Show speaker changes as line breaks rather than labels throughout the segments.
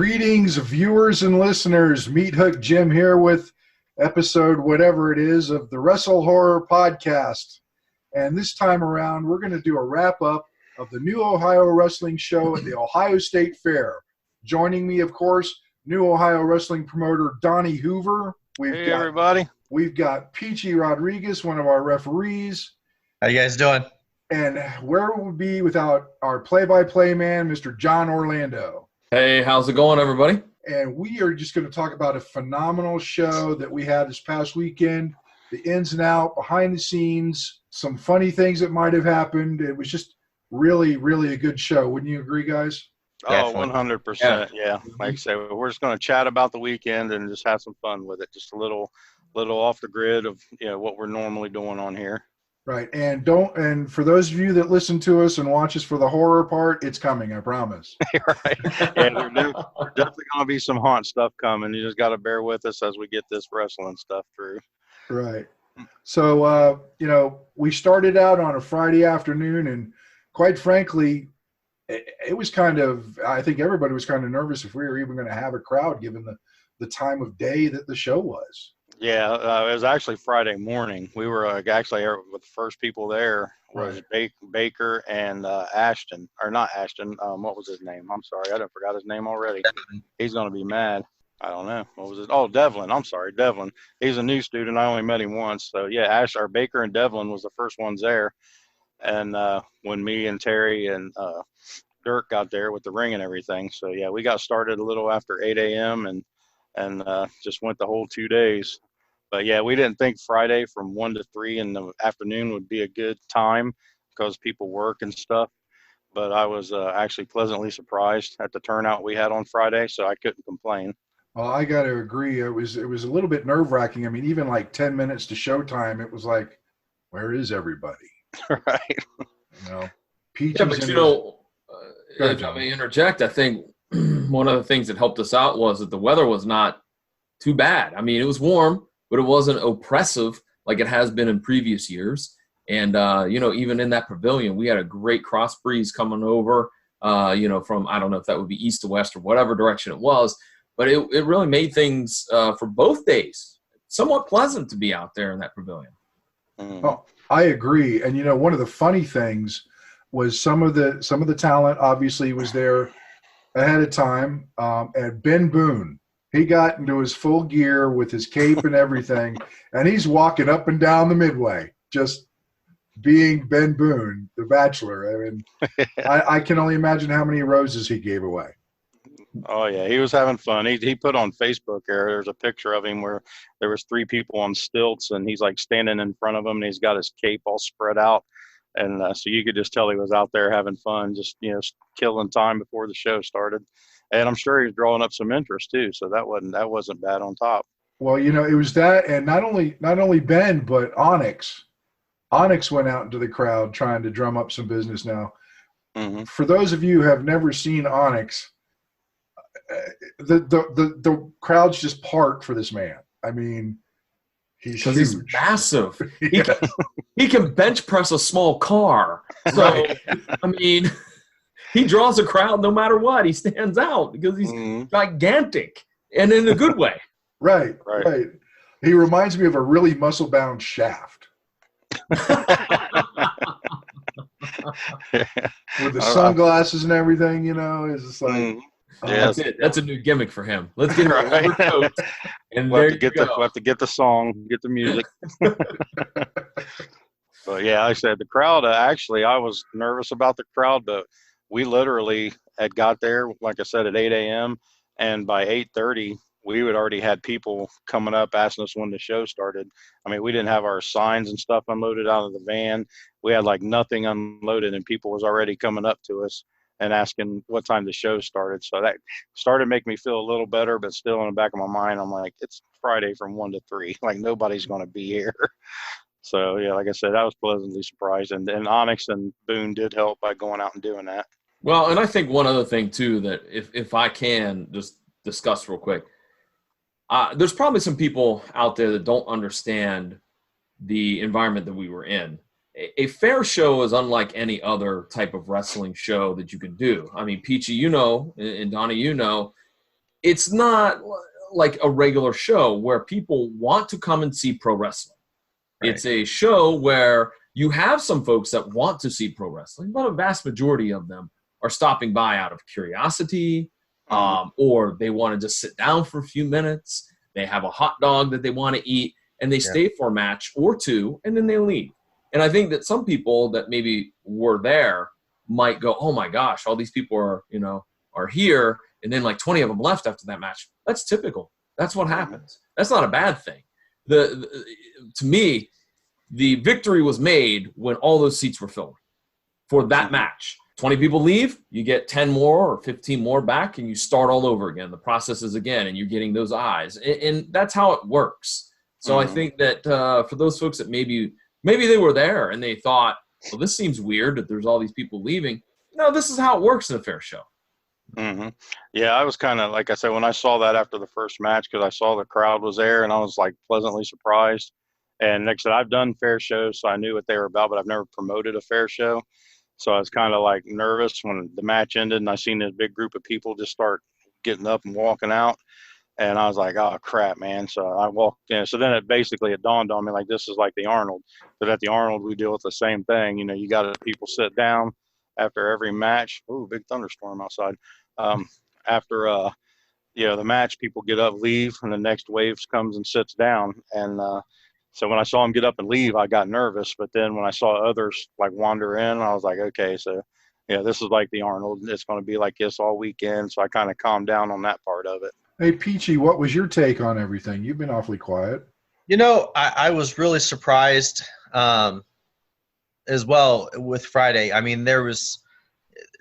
Greetings, viewers and listeners. Meathook Jim here with episode whatever it is of the WrestleHorror podcast. And this time around, we're going to do a wrap-up of the New Ohio Wrestling Show at the Ohio State Fair. Joining me, of course, New Ohio Wrestling promoter Donnie Hoover.
Hey, everybody.
We've got Peachy Rodriguez, one of our referees.
How you guys doing?
And where would we be without our play-by-play man, Mr. John Orlando?
Hey, how's it going, everybody?
And we are just going to talk about a phenomenal show that we had this past weekend, the ins and out, behind the scenes, some funny things that might have happened. It was just really, really a good show. Wouldn't you agree, guys?
Oh, 100%. Yeah. Like I say, we're just going to chat about the weekend and just have some fun with it. Just a little off the grid of what we're normally doing on here.
Right. And for those of you that listen to us and watch us for the horror part, it's coming, I promise.
Right. And there's definitely going to be some haunt stuff coming. You just got to bear with us as we get this wrestling stuff through.
Right. So, we started out on a Friday afternoon, and quite frankly, it was I think everybody was kind of nervous if we were even going to have a crowd given the time of day that the show was.
Yeah, it was actually Friday morning. We were actually with the first people there was right. Baker and Ashton, or not Ashton. What was his name? I'm sorry, I forgot his name already. He's going to be mad. I don't know. What was it? Oh, Devlin. I'm sorry, Devlin. He's a new student. I only met him once. So yeah, Baker and Devlin was the first ones there. And when me and Terry and Dirk got there with the ring and everything. So yeah, we got started a little after 8 a.m. and just went the whole 2 days. But yeah, we didn't think Friday from 1 to 3 in the afternoon would be a good time because people work and stuff. But I was actually pleasantly surprised at the turnout we had on Friday, so I couldn't complain.
Well, I got to agree. It was a little bit nerve-wracking. I mean, even like 10 minutes to showtime, it was like, where is everybody?
Right.
Peachy's
yeah, but if I may interject, I think one of the things that helped us out was that the weather was not too bad. I mean, it was warm, but it wasn't oppressive like it has been in previous years. And, even in that pavilion, we had a great cross breeze coming over, from, I don't know if that would be east to west or whatever direction it was, but it really made things for both days somewhat pleasant to be out there in that pavilion.
Oh, I agree. And, one of the funny things was some of the talent obviously was there ahead of time. And Ben Boone, he got into his full gear with his cape and everything, and he's walking up and down the midway, just being Ben Boone, the Bachelor. I mean, I can only imagine how many roses he gave away.
Oh, yeah, he was having fun. He put on Facebook there's a picture of him where there was 3 people on stilts, and he's like standing in front of them, and he's got his cape all spread out. And so you could just tell he was out there having fun, just, killing time before the show started. And I'm sure he's drawing up some interest too, so that wasn't bad on top.
Well, it was that, and not only Ben, but Onyx. Onyx went out into the crowd trying to drum up some business. Now, For those of you who have never seen Onyx, the crowds just part for this man. I mean, he's
massive. He can bench press a small car. So right. I mean. He draws a crowd no matter what. He stands out because he's gigantic and in a good way.
Right. He reminds me of a really muscle-bound Shaft. With the sunglasses and everything, it's just like.
That's it. That's a new gimmick for him. Let's get him a rubber coat. And we'll
have to get the song, get the music. But yeah, like I said, the crowd, actually, I was nervous about the crowd, but we literally had got there, like I said, at 8 a.m. And by 8:30, we had already had people coming up asking us when the show started. I mean, we didn't have our signs and stuff unloaded out of the van. We had like nothing unloaded, and people was already coming up to us and asking what time the show started. So that started to make me feel a little better, but still in the back of my mind, I'm like, it's Friday from 1 to 3. Like, nobody's going to be here. So, yeah, like I said, I was pleasantly surprised. And Onyx and Boone did help by going out and doing that.
Well, and I think one other thing, too, that if I can just discuss real quick, there's probably some people out there that don't understand the environment that we were in. A fair show is unlike any other type of wrestling show that you can do. I mean, Peachy, and Donnie, it's not like a regular show where people want to come and see pro wrestling. Right. It's a show where you have some folks that want to see pro wrestling, but a vast majority of them are stopping by out of curiosity, or they want to just sit down for a few minutes. They have a hot dog that they want to eat, and they stay for a match or two, and then they leave. And I think that some people that maybe were there might go, oh my gosh, all these people are here, and then like 20 of them left after that match. That's typical. That's what happens. That's not a bad thing. To me, the victory was made when all those seats were filled for that match. 20 people leave, you get 10 more or 15 more back, and you start all over again. The process is again, and you're getting those eyes. And that's how it works. So I think that for those folks that maybe they were there and they thought, well, this seems weird that there's all these people leaving. No, this is how it works in a fair show.
Mm-hmm. Yeah, I was kind of, like I said, when I saw that after the first match, because I saw the crowd was there, and I was like pleasantly surprised. And like I said, I've done fair shows, so I knew what they were about, but I've never promoted a fair show. So I was kind of like nervous when the match ended, and I seen this big group of people just start getting up and walking out. And I was like, oh, crap, man. So I walked in. So then it dawned on me, like, this is like the Arnold. But at the Arnold, we deal with the same thing. You know, you got people sit down after every match. Ooh, big thunderstorm outside. After, the match, people get up, leave, and the next wave comes and sits down. And so when I saw him get up and leave, I got nervous. But then when I saw others, like, wander in, I was like, okay, so, yeah, this is like the Arnold. It's going to be like this all weekend. So I kind of calmed down on that part of it.
Hey, Peachy, what was your take on everything? You've been awfully quiet.
You know, I was really surprised as well with Friday. I mean, there was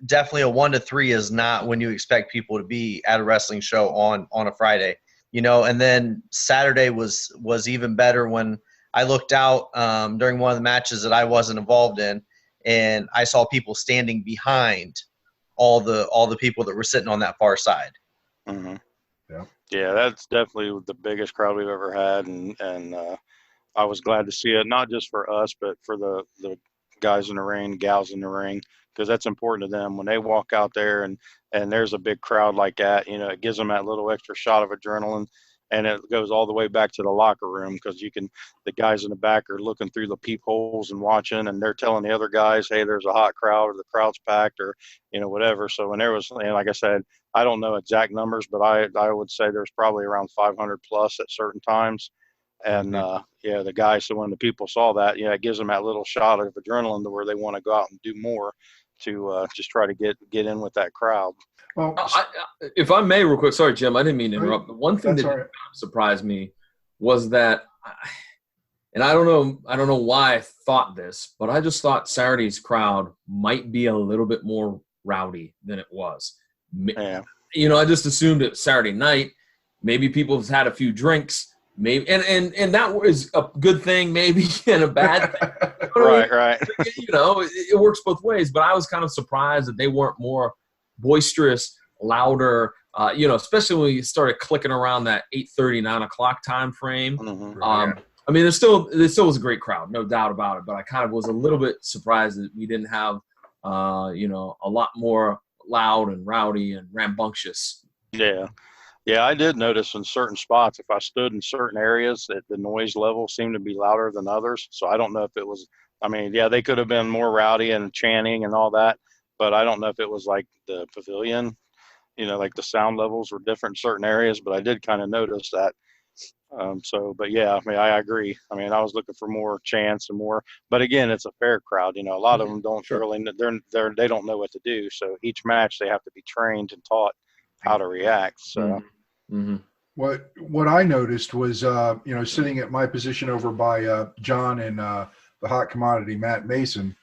definitely a 1 to 3 is not when you expect people to be at a wrestling show on a Friday. You know, and then Saturday was even better when I looked out during one of the matches that I wasn't involved in, and I saw people standing behind all the people that were sitting on that far side.
Mm-hmm. Yeah, that's definitely the biggest crowd we've ever had, and I was glad to see it, not just for us, but for the guys in the ring, gals in the ring, because that's important to them. When they walk out there and there's a big crowd like that, you know, it gives them that little extra shot of adrenaline, and it goes all the way back to the locker room, because the guys in the back are looking through the peepholes and watching, and they're telling the other guys, hey, there's a hot crowd, or the crowd's packed, or, you know, whatever. So when there was, and like I said, I don't know exact numbers, but I would say there's probably around 500 plus at certain times. And, the guys, so when the people saw that, it gives them that little shot of adrenaline to where they want to go out and do more to just try to get in with that crowd.
Well,
if I may real quick, sorry, Jim, I didn't mean to interrupt. The one thing that surprised me was that, and I don't know why I thought this, but I just thought Saturday's crowd might be a little bit more rowdy than it was.
Yeah.
You know, I just assumed it Saturday night. Maybe people have had a few drinks, maybe, and that was a good thing, maybe, and a bad thing.
Right.
You know, it works both ways. But I was kind of surprised that they weren't more boisterous, louder. Especially when you started clicking around that 8:30, 9 o'clock time frame.
Mm-hmm.
I mean, there still was a great crowd, no doubt about it. But I kind of was a little bit surprised that we didn't have, a lot more loud and rowdy and rambunctious.
Yeah, I did notice in certain spots, if I stood in certain areas, that the noise level seemed to be louder than others. So I don't know if it was, they could have been more rowdy and chanting and all that, but I don't know if it was like the pavilion, like the sound levels were different in certain areas, but I did kind of notice that. I agree. I was looking for more chants and more, but again, it's a fair crowd. A lot of them don't really, they don't know what to do. So each match they have to be trained and taught how to react. So,
what I noticed was, sitting at my position over by John and the hot commodity Matt Mason,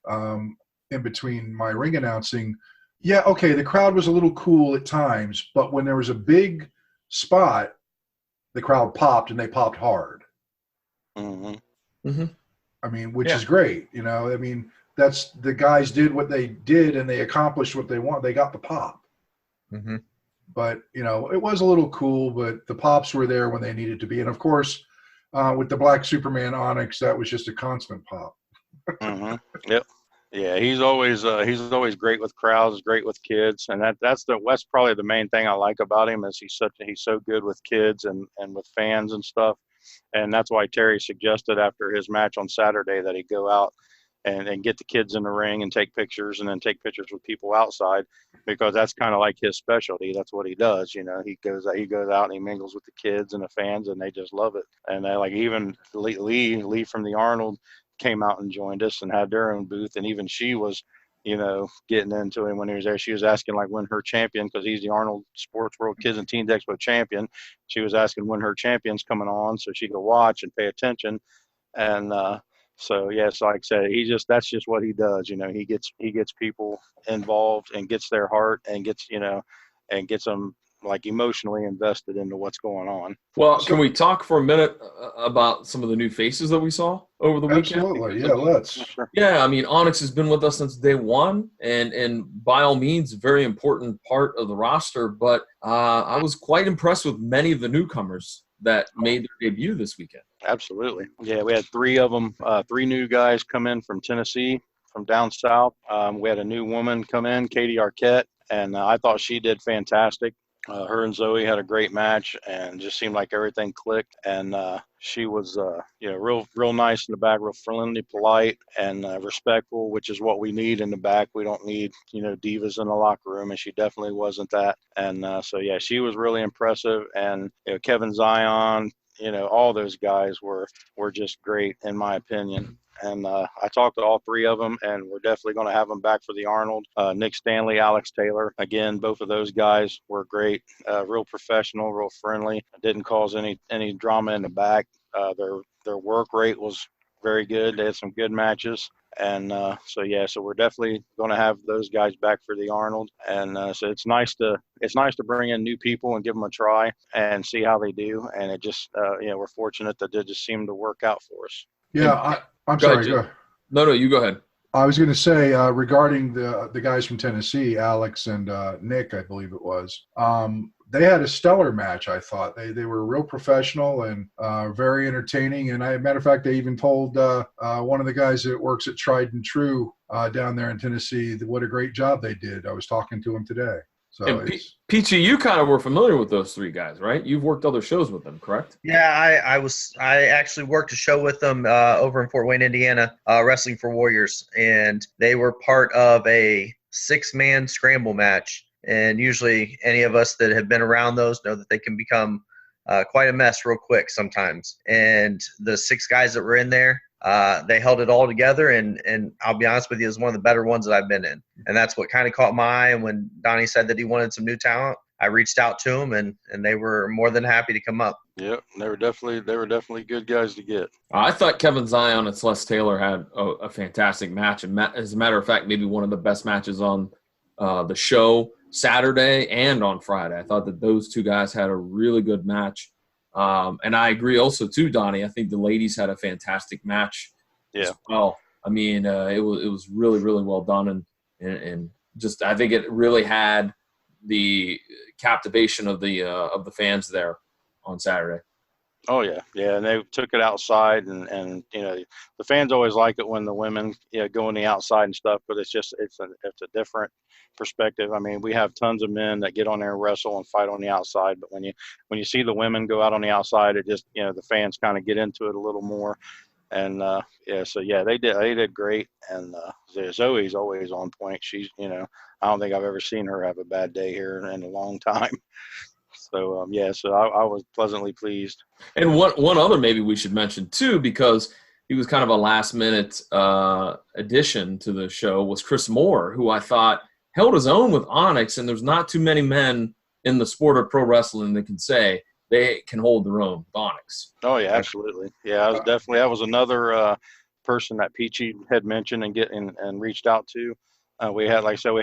in between my ring announcing. Yeah, okay, the crowd was a little cool at times, but when there was a big spot, the crowd popped, and they popped hard.
Mm-hmm. Mm-hmm.
Which is great. That's the guys did what they did, and they accomplished what they want. They got the pop.
Mm-hmm.
But, it was a little cool, but the pops were there when they needed to be. And, of course, with the Black Superman Onyx, that was just a constant pop.
Mm-hmm. Yep. Yeah, he's always great with crowds, great with kids, and that's probably the main thing I like about him is he's so good with kids and with fans and stuff, and that's why Terry suggested after his match on Saturday that he go out and get the kids in the ring and take pictures and then take pictures with people outside because that's kind of like his specialty. That's what he does. He goes out and he mingles with the kids and the fans and they just love it. And they like even Lee from the Arnold came out and joined us and had their own booth. And even she was, getting into him when he was there. She was asking like when her champion, because he's the Arnold Sports World Kids and Teens Expo champion. She was asking when her champion's coming on so she could watch and pay attention. And, so yes, like I said, that's just what he does. He gets people involved and gets their heart and gets them like emotionally invested into what's going on.
Well, can we talk for a minute about some of the new faces that we saw over the weekend?
Absolutely, yeah, let's.
Yeah, I mean, Onyx has been with us since day one, and by all means, very important part of the roster. But I was quite impressed with many of the newcomers that made their debut this weekend.
Absolutely. Yeah, we had three of them, three new guys come in from Tennessee, from down south. We had a new woman come in, Katie Arquette, and I thought she did fantastic. Her and Zoe had a great match and just seemed like everything clicked. And she was, real nice in the back, real friendly, polite, and respectful, which is what we need in the back. We don't need, divas in the locker room, and she definitely wasn't that. And so, yeah, she was really impressive. And Kevin Zion, all those guys were just great, in my opinion. And I talked to all three of them, and we're definitely going to have them back for the Arnold. Nick Stanley, Alex Taylor. Again, both of those guys were great, real professional, real friendly. Didn't cause any drama in the back. Their work rate was very good. They had some good matches. And so we're definitely going to have those guys back for the Arnold. And so it's nice to bring in new people and give them a try and see how they do. And it just, we're fortunate that it just seemed to work out for us.
Yeah, I'm sorry. Go.
No, you go ahead.
I was going to say regarding the guys from Tennessee, Alex and Nick, I believe it was. They had a stellar match, I thought. They were real professional and very entertaining. And matter of fact, they even told one of the guys that works at Tried and True down there in Tennessee what a great job they did. I was talking to him today. So
Peachy, you kind of were familiar with those three guys, right? You've worked other shows with them, correct?
Yeah, I actually worked a show with them over in Fort Wayne, Indiana, Wrestling for Warriors, and they were part of a 6-man scramble match. And usually any of us that have been around those know that they can become quite a mess real quick sometimes. And the 6 guys that were in there, they held it all together, and I'll be honest with you, it was one of the better ones that I've been in. And that's what kind of caught my eye. And when Donnie said that he wanted some new talent, I reached out to him, and they were more than happy to come up.
Yep, they were definitely good guys to get.
I thought Kevin Zion and Sless Taylor had a fantastic match, and as a matter of fact, maybe one of the best matches on the show Saturday and on Friday. I thought that those two guys had a really good match. And I agree also too, Donnie. I think the ladies had a fantastic match as well. I mean, it was really, really well done, and just I think it really had the captivation of the fans there on Saturday.
Oh yeah, and they took it outside, and the fans always like it when the women go on the outside and stuff, but it's a different perspective. I mean, we have tons of men that get on there and wrestle and fight on the outside, but when you see the women go out on the outside, it just the fans kind of get into it a little more. And they did great. And Zoe's always on point. She's I don't think I've ever seen her have a bad day here in a long time. So I was pleasantly pleased.
And one other maybe we should mention too, because he was kind of a last minute addition to the show, was Chris Moore, who I thought held his own with Onyx, and there's not too many men in the sport of pro wrestling that can say they can hold their own with Onyx.
Oh yeah, absolutely. Yeah, that was another person that Peachy had mentioned and reached out to. We had, like I said,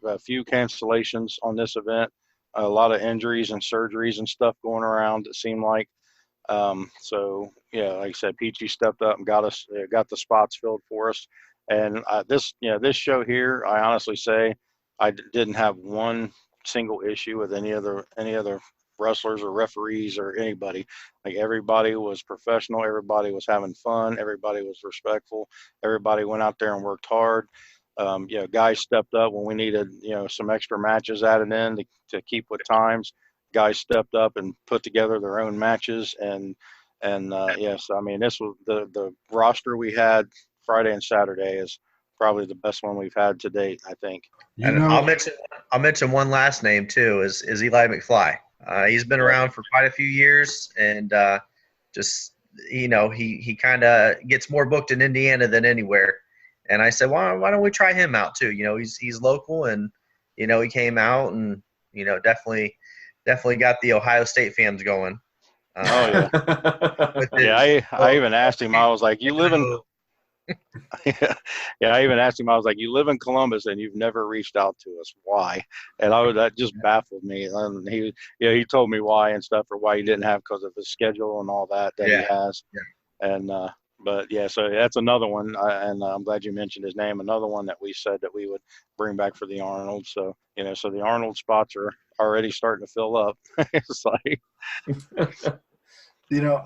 a few cancellations on this event, a lot of injuries and surgeries and stuff going around. It seemed like. Like I said, Peachy stepped up and got the spots filled for us. And this show here, I honestly say, I didn't have one single issue with any other wrestlers or referees or anybody. Like, everybody was professional, everybody was having fun, everybody was respectful, everybody went out there and worked hard. Guys stepped up when we needed, some extra matches added in to keep with times. Guys stepped up and put together their own matches. Yes, I mean, this was the roster we had Friday and Saturday is probably the best one we've had to date, I think.
I'll mention one last name too is Eli McFly. He's been around for quite a few years, and he kind of gets more booked in Indiana than anywhere. And I said, why don't we try him out too? He's local, and he came out and definitely got the Ohio State fans going.
I even asked him. I was like, "You live in?" I even asked him. I was like, "You live in Columbus, and you've never reached out to us. Why?" And that just baffled me. And he told me why and stuff, or why he didn't have because of his schedule and all that he has. Yeah. And so that's another one, and I'm glad you mentioned his name. Another one that we said that we would bring back for the Arnold. So so the Arnold spots are already starting to fill up. It's like,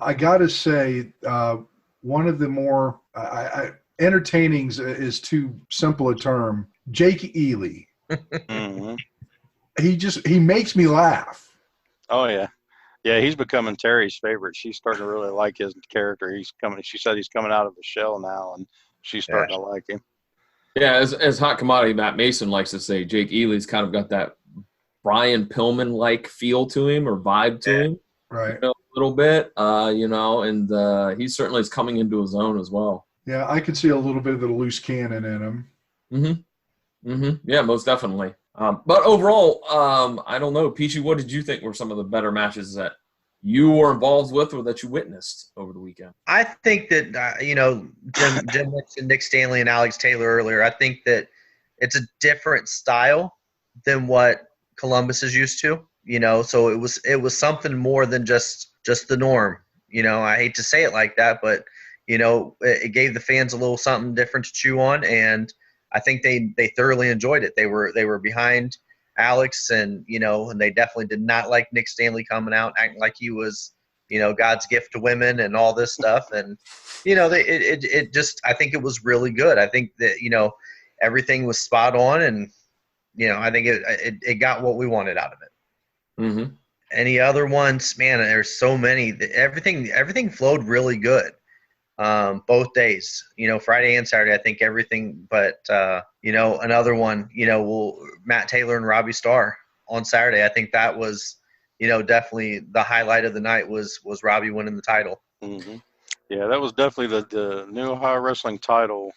I got to say, one of the more entertaining is too simple a term. Jake Ely.
Mm-hmm.
He makes me laugh.
Oh yeah. Yeah, he's becoming Terry's favorite. She's starting to really like his character. She said he's coming out of the shell now, and she's starting to like him.
Yeah, as Hot Commodity Matt Mason likes to say, Jake Ely's kind of got that Brian Pillman-like feel to him or vibe to him.
Right.
A little bit, and he certainly is coming into his own as well.
Yeah, I could see a little bit of the loose cannon in him.
Mm-hmm. Mm-hmm. Yeah, most definitely. But overall, I don't know. Peachy, what did you think were some of the better matches that you were involved with or that you witnessed over the weekend?
I think that, Jim mentioned Nick Stanley and Alex Taylor earlier. I think that it's a different style than what Columbus is used to, so it was something more than just the norm. I hate to say it like that, but, it gave the fans a little something different to chew on, and I think they thoroughly enjoyed it. They were behind Alex, and and they definitely did not like Nick Stanley coming out acting like he was God's gift to women and all this stuff. And it just, I think it was really good. I think that everything was spot on, and I think it got what we wanted out of it.
Mm-hmm.
Any other ones, man? There's so many. Everything flowed really good. Both days, Friday and Saturday, I think everything, but, another one, Matt Taylor and Robbie Starr on Saturday. I think that was, definitely the highlight of the night was Robbie winning the title.
Mm-hmm. Yeah, that was definitely the New Ohio Wrestling title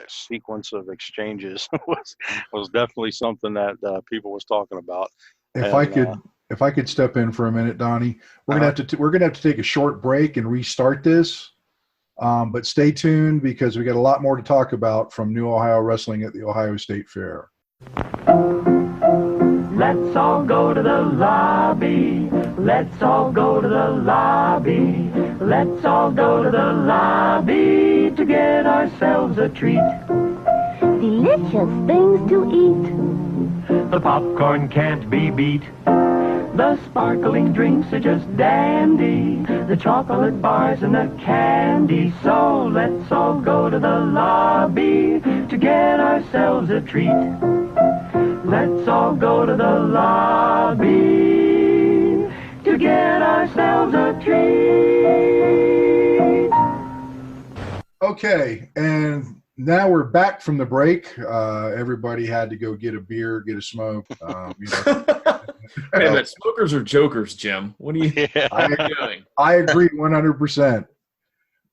sequence of exchanges was definitely something that people was talking about.
If I could step in for a minute, Donnie, we're gonna have to take a short break and restart this. But stay tuned because we got a lot more to talk about from New Ohio Wrestling at the Ohio State Fair.
Let's all go to the lobby. Let's all go to the lobby. Let's all go to the lobby to get ourselves a treat.
Delicious things to eat.
The popcorn can't be beat. The sparkling drinks are just dandy. The chocolate bars and the candy. So let's all go to the lobby to get ourselves a treat. Let's all go to the lobby to get ourselves a treat.
Okay, and now we're back from the break. Everybody had to go get a beer, get a smoke.
Wait a minute, smokers are jokers, Jim. What are you doing?
I agree 100%.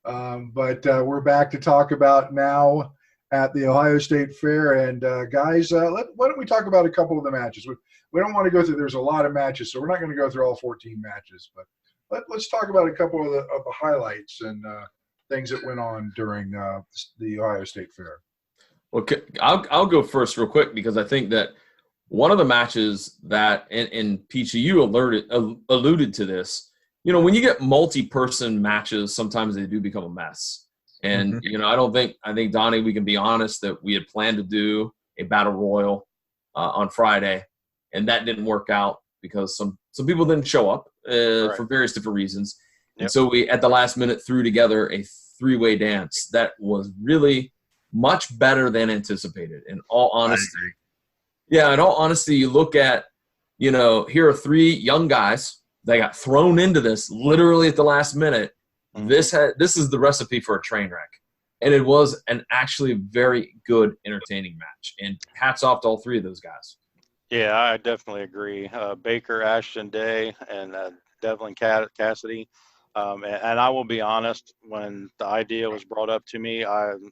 But we're back to talk about now at the Ohio State Fair. And guys, why don't we talk about a couple of the matches? We don't want to go through. There's a lot of matches, so we're not going to go through all 14 matches. But let's talk about a couple of the highlights and things that went on during the Ohio State Fair.
Well, I'll go first real quick because I think that one of the matches that, and Peachy, you alluded to this, when you get multi-person matches, sometimes they do become a mess. And,
mm-hmm.
I think, Donnie, we can be honest that we had planned to do a battle royal on Friday, and that didn't work out because some people didn't show up for various different reasons. Yep. And so we, at the last minute, threw together a three-way dance that was really much better than anticipated, in all honesty. Yeah, in all honesty, you look at, here are 3 young guys. They got thrown into this literally at the last minute.
Mm-hmm.
This is the recipe for a train wreck. And it was an actually very good, entertaining match. And hats off to all 3 of those guys.
Yeah, I definitely agree. Baker, Ashton, Day, and Devlin, Kassidy. And I will be honest, when the idea was brought up to me,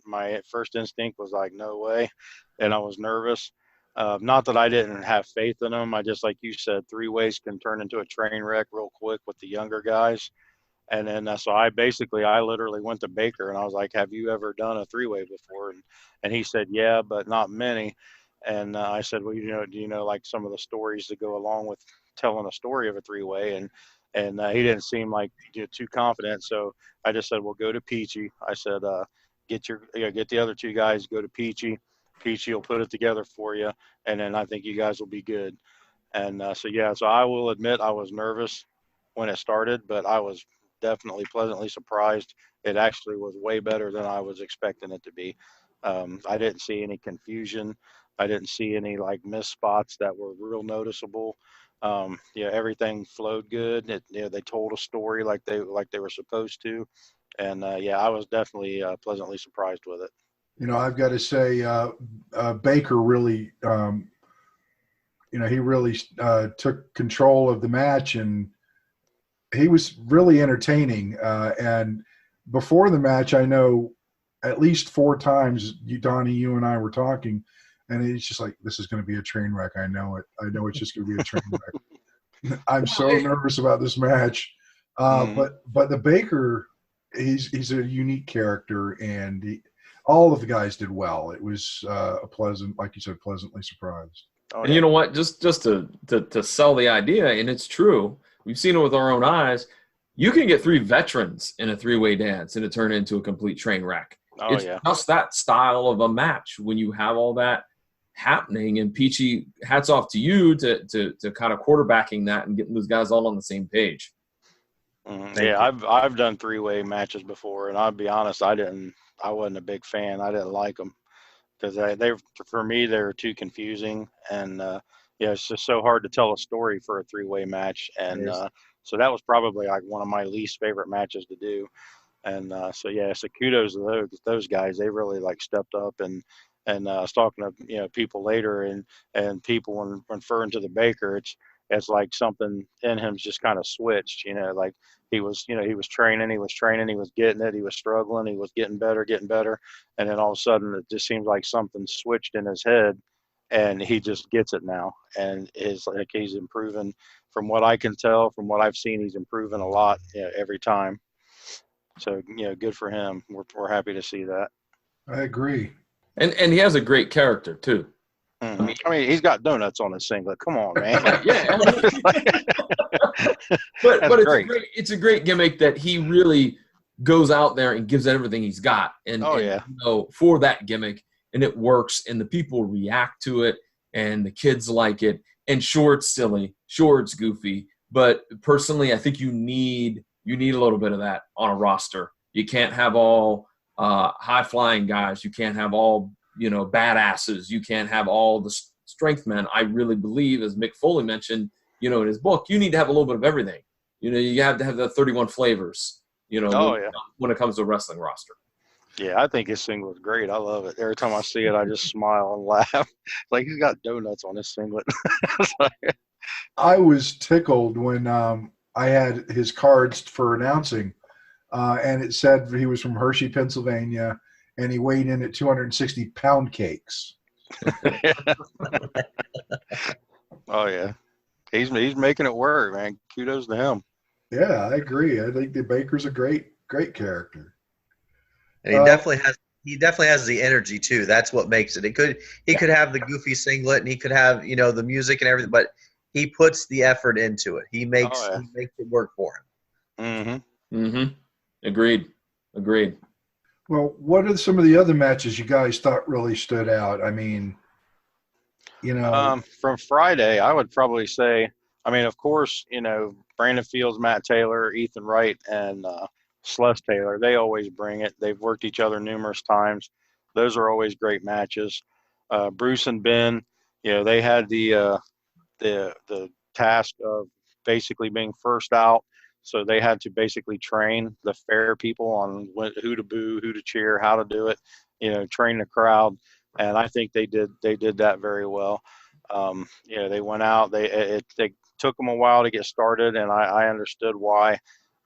my first instinct was like, no way. And I was nervous. Not that I didn't have faith in them. I just, like you said, 3-ways can turn into a train wreck real quick with the younger guys. And then so I literally went to Baker and I was like, have you ever done a 3-way before? And he said, yeah, but not many. And I said, well, do you know like some of the stories that go along with telling a story of a 3-way? And he didn't seem like too confident. So I just said, well, go to Peachy. I said, get the other 2 guys, go to Peachy. Peachy will put it together for you. And then I think you guys will be good. And so I will admit I was nervous when it started, but I was definitely pleasantly surprised. It actually was way better than I was expecting it to be. I didn't see any confusion. I didn't see any like missed spots that were real noticeable. Everything flowed good. They told a story like they were supposed to. And I was definitely pleasantly surprised with it.
I've got to say, Baker really, he really took control of the match, and he was really entertaining. And before the match, I know at least 4 times, Donnie, you and I were talking, and it's just like, this is going to be a train wreck. I know it. I know it's just going to be a train wreck. I'm so nervous about this match. But the Baker, he's a unique character, and all of the guys did well. It was a pleasant, like you said, pleasantly surprised.
Oh,
and you know what? Just to sell the idea, and it's true. We've seen it with our own eyes. You can get 3 veterans in a 3-way dance and it turn into a complete train wreck. It's just that style of a match when you have all that happening. And Peachy, hats off to you to kind of quarterbacking that and getting those guys all on the same page.
Mm-hmm. I've done 3-way matches before, and I'll be honest, I wasn't a big fan. I didn't like them because for me they were too confusing, and it's just so hard to tell a story for a 3-way match. And so that was probably like one of my least favorite matches to do. And so kudos to those guys. They really like stepped up. And I was talking to people later, and people when referring to the Baker, it's like something in him's just kind of switched. Like he was training, he was getting it, he was struggling, he was getting better, and then all of a sudden it just seems like something switched in his head, and he just gets it now, and he's improving. From what I can tell, from what I've seen, he's improving a lot every time. So good for him. We're happy to see that.
I agree.
And he has a great character too.
Mm-hmm. I mean, he's got donuts on his singlet. Come on, man.
Yeah. but it's a great gimmick that he really goes out there and gives everything he's got. And for that gimmick, and it works, and the people react to it, and the kids like it. And sure, it's silly, sure, it's goofy, but personally, I think you need a little bit of that on a roster. You can't have all high flying guys. You can't have all badasses. You can't have all the strength men. I really believe, as Mick Foley mentioned, in his book, you need to have a little bit of everything. You have to have the 31 flavors. When it comes to a wrestling roster.
Yeah, I think his singlet's great. I love it. Every time I see it, I just smile and laugh. Like he's got donuts on his singlet.
I was tickled when I had his cards for announcing, and it said he was from Hershey, Pennsylvania, and he weighed in at 260 pound cakes.
Oh yeah, he's making it work, man. Kudos to him.
Yeah, I agree. I think the Baker's a great character.
And he definitely has the energy too. That's what makes it. He could have the goofy singlet, and he could have the music and everything, but he puts the effort into it. He makes it work for him.
Mm-hmm.
Mm-hmm. Agreed.
Well, what are some of the other matches you guys thought really stood out? I mean,
from Friday, I would probably say, of course, Brandon Fields, Matt Taylor, Ethan Wright, and Sless Taylor, they always bring it. They've worked each other numerous times. those are always great matches. Bruce and Ben, they had the task of basically being first out. So they had to basically train the fair people on who to boo, who to cheer, how to do it, train the crowd. And I think they did that very well. They went out, they took them a while to get started, and I understood why,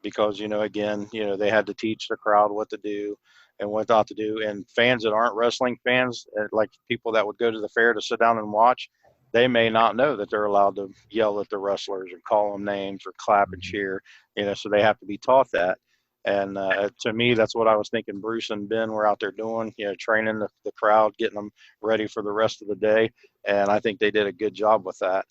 because, again, they had to teach the crowd what to do and what not to do. And fans that aren't wrestling fans, like people that would go to the fair to sit down and watch, they may not know that they're allowed to yell at the wrestlers and call them names or clap and cheer, so they have to be taught that. And to me, that's what I was thinking Bruce and Ben were out there doing, training the crowd, getting them ready for the rest of the day. And I think they did a good job with that.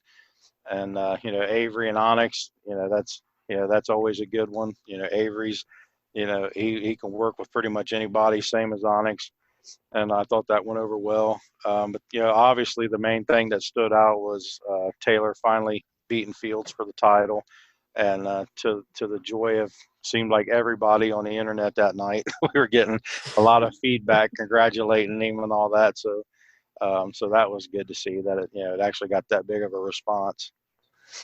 And, Avery and Onyx, that's always a good one. Avery's, he can work with pretty much anybody, same as Onyx. And I thought that went over well. But, obviously the main thing that stood out was Taylor finally beating Fields for the title. And to the joy of, seemed like everybody on the internet that night, we were getting a lot of feedback congratulating him and all that. So that was good to see that it actually got that big of a response.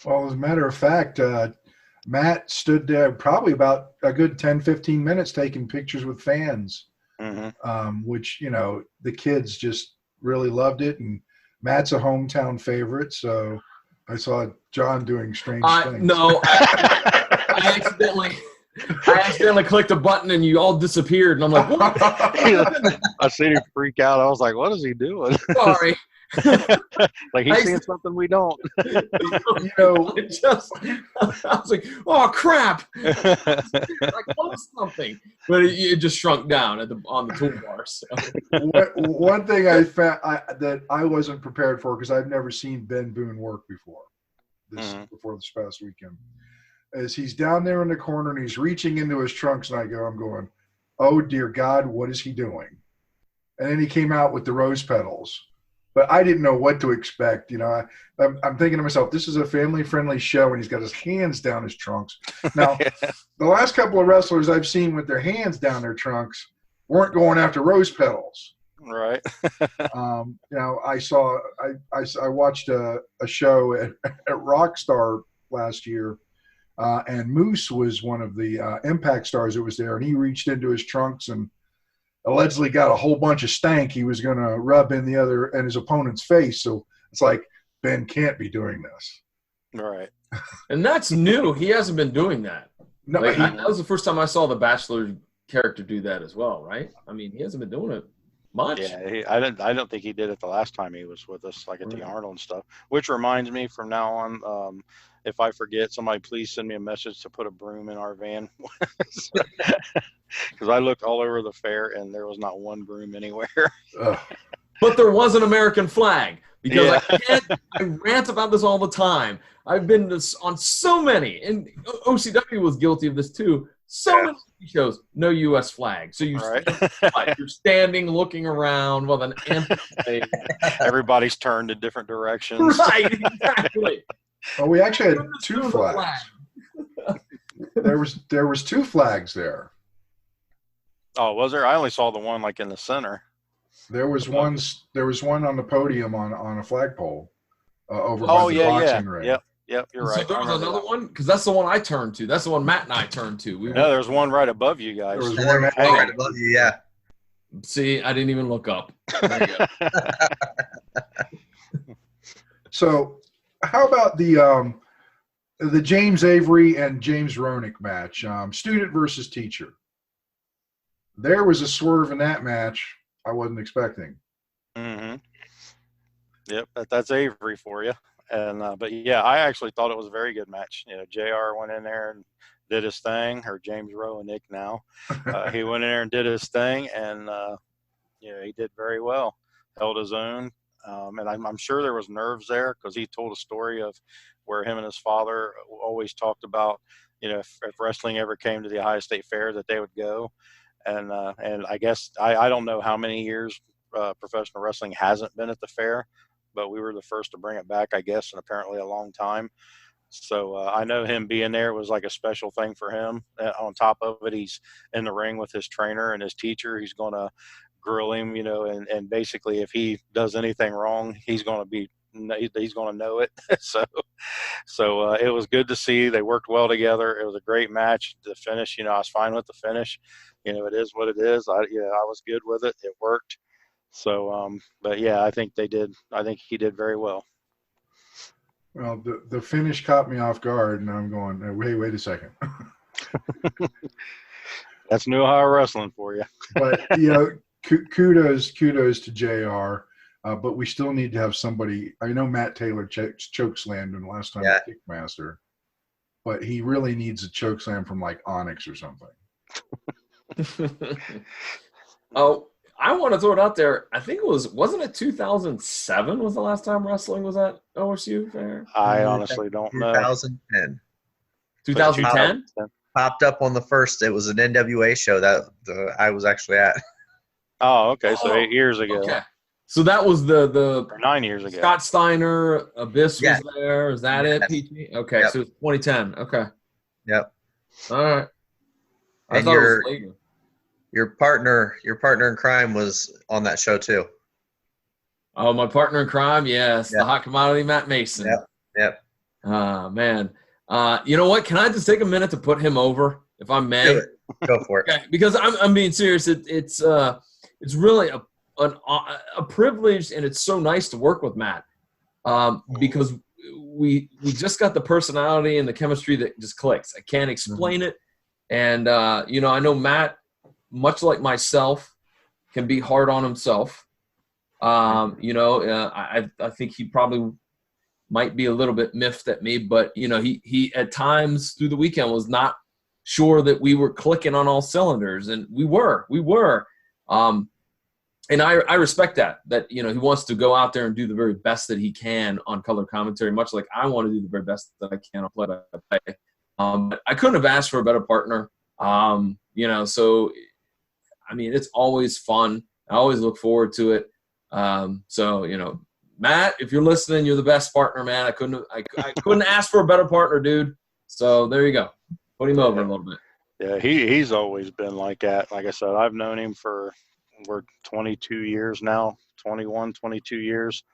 Well, as a matter of fact, Matt stood there probably about a good 10, 15 minutes taking pictures with fans, which, the kids just really loved it. And Matt's a hometown favorite, so I saw John doing strange things.
No, I accidentally clicked a button and you all disappeared, and I'm like, what?
I seen him freak out. I was like, what is he doing?
Sorry.
Like he's seeing something we don't.
I was like, oh crap! I closed something, but it just shrunk down on the toolbar. So.
One thing I found that I wasn't prepared for, because I've never seen Ben Boone work before this past weekend, is he's down there in the corner and he's reaching into his trunks, and I'm going, oh dear God, what is he doing? And then he came out with the rose petals. But I didn't know what to expect. I'm thinking to myself, this is a family-friendly show, and he's got his hands down his trunks. Now, the last couple of wrestlers I've seen with their hands down their trunks weren't going after rose petals.
Right.
I watched a show at Rockstar last year, and Moose was one of the Impact stars that was there, and he reached into his trunks and allegedly got a whole bunch of stank he was going to rub in his opponent's face. So it's like, Ben can't be doing this.
Right.
And that's new. He hasn't been doing that.
No,
that was the first time I saw the Bachelor character do that as well, right? I mean, he hasn't been doing it much.
Yeah, I don't think he did it the last time he was with us, like at the Arnold and stuff. Which reminds me, from now on, if I forget, somebody please send me a message to put a broom in our van. Because I looked all over the fair and there was not one broom anywhere.
But there was an American flag. Because I rant about this all the time. I've been on so many, and OCW was guilty of this too. So many shows, no U.S. flag. So you're standing, looking around with an empty flag.
Everybody's turned in different directions.
Right, exactly.
Oh, we actually had two flags. There was two flags there.
Oh, was there? I only saw the one like in the center.
There was one on the podium on a flagpole over by the boxing ring.
Yep, you're right.
So there was another one? Because that's the one I turned to. That's the one Matt and I turned to.
There's one right above you guys.
There was one right above you, yeah.
See, I didn't even look up.
So how about the James Avery and James Roenick match, student versus teacher? There was a swerve in that match I wasn't expecting.
Mm-hmm. Yep, that's Avery for you. And but yeah, I actually thought it was a very good match. JR went in there and did his thing, or James Roenick now. He went in there and did his thing, and he did very well. Held his own, and I'm sure there was nerves there, because he told a story of where him and his father always talked about, if wrestling ever came to the Ohio State Fair, that they would go. And I guess I don't know how many years professional wrestling hasn't been at the fair, but we were the first to bring it back, I guess, and apparently a long time. So I know him being there was like a special thing for him. On top of it, he's in the ring with his trainer and his teacher. He's going to grill him, and basically if he does anything wrong, he's going to know it. So it was good to see. They worked well together. It was a great match. The finish, I was fine with the finish. It is what it is. I was good with it. It worked. So, but yeah, I think he did very well.
Well, the finish caught me off guard, and I'm going, wait a second.
That's New Ohio wrestling for you.
But kudos to JR. But we still need to have somebody. I know Matt Taylor chokeslammed him last time at Kickmaster, but he really needs a chokeslam from like Onyx or something.
Oh, I want to throw it out there. I think wasn't it 2007 was the last time wrestling was at OSU Fair?
I honestly don't know.
2010.
2010?
Popped up on the first. It was an NWA show that I was actually at.
Oh, okay. So 8 years ago.
Okay. So that was the
or 9 years ago.
Scott Steiner, Abyss was there. Is that it, Peachy? Okay, so it's 2010. Okay.
Yep.
All right. I
And
thought it was later.
Your partner in crime was on that show too.
Oh, my partner in crime, yes, the hot commodity Matt Mason.
Yep.
Man. You know what? Can I just take a minute to put him over, if I may?
Do it. Go for it.
Okay, because I'm being serious. It's really a privilege, and it's so nice to work with Matt because we just got the personality and the chemistry that just clicks. I can't explain it, and I know Matt, much like myself, can be hard on himself. I think he probably might be a little bit miffed at me, but he at times through the weekend was not sure that we were clicking on all cylinders, and we were. And I respect that he wants to go out there and do the very best that he can on color commentary, much like I want to do the very best that I can on play-by-play. But I couldn't have asked for a better partner. So, I mean, it's always fun. I always look forward to it. Matt, if you're listening, you're the best partner, man. I couldn't ask for a better partner, dude. So there you go. Put him over a little bit.
Yeah, he's always been like that. Like I said, I've known him we're 22 years now, 21, 22 years.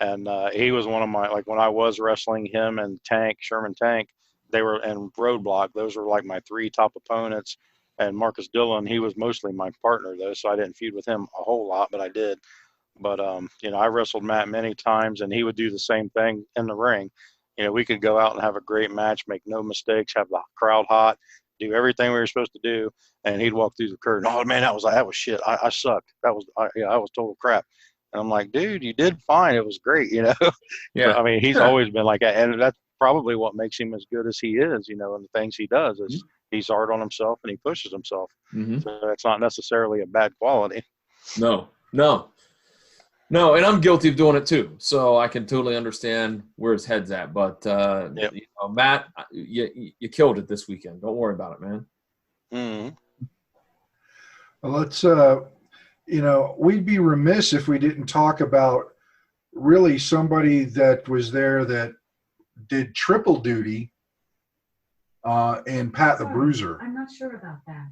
And he was one of my, like when I was wrestling him and Sherman Tank, they were in Roadblock. Those were like my 3 top opponents. And Marcus Dillon, he was mostly my partner though, so I didn't feud with him a whole lot, but I did. But, I wrestled Matt many times, and he would do the same thing in the ring. We could go out and have a great match, make no mistakes, have the crowd hot, do everything we were supposed to do, and he'd walk through the curtain. Oh, man, that was shit. I sucked. I was total crap. And I'm like, dude, you did fine. It was great, Yeah. So, I mean, he's always been like that, and that's probably what makes him as good as he is, and the things he does is he's hard on himself and he pushes himself. Mm-hmm. So that's not necessarily a bad quality.
No, and I'm guilty of doing it too, so I can totally understand where his head's at. But Matt, you killed it this weekend. Don't worry about it, man.
Mm-hmm.
Well, let's, we'd be remiss if we didn't talk about really somebody that was there that did triple duty in Pat the Bruiser.
I'm not sure about that.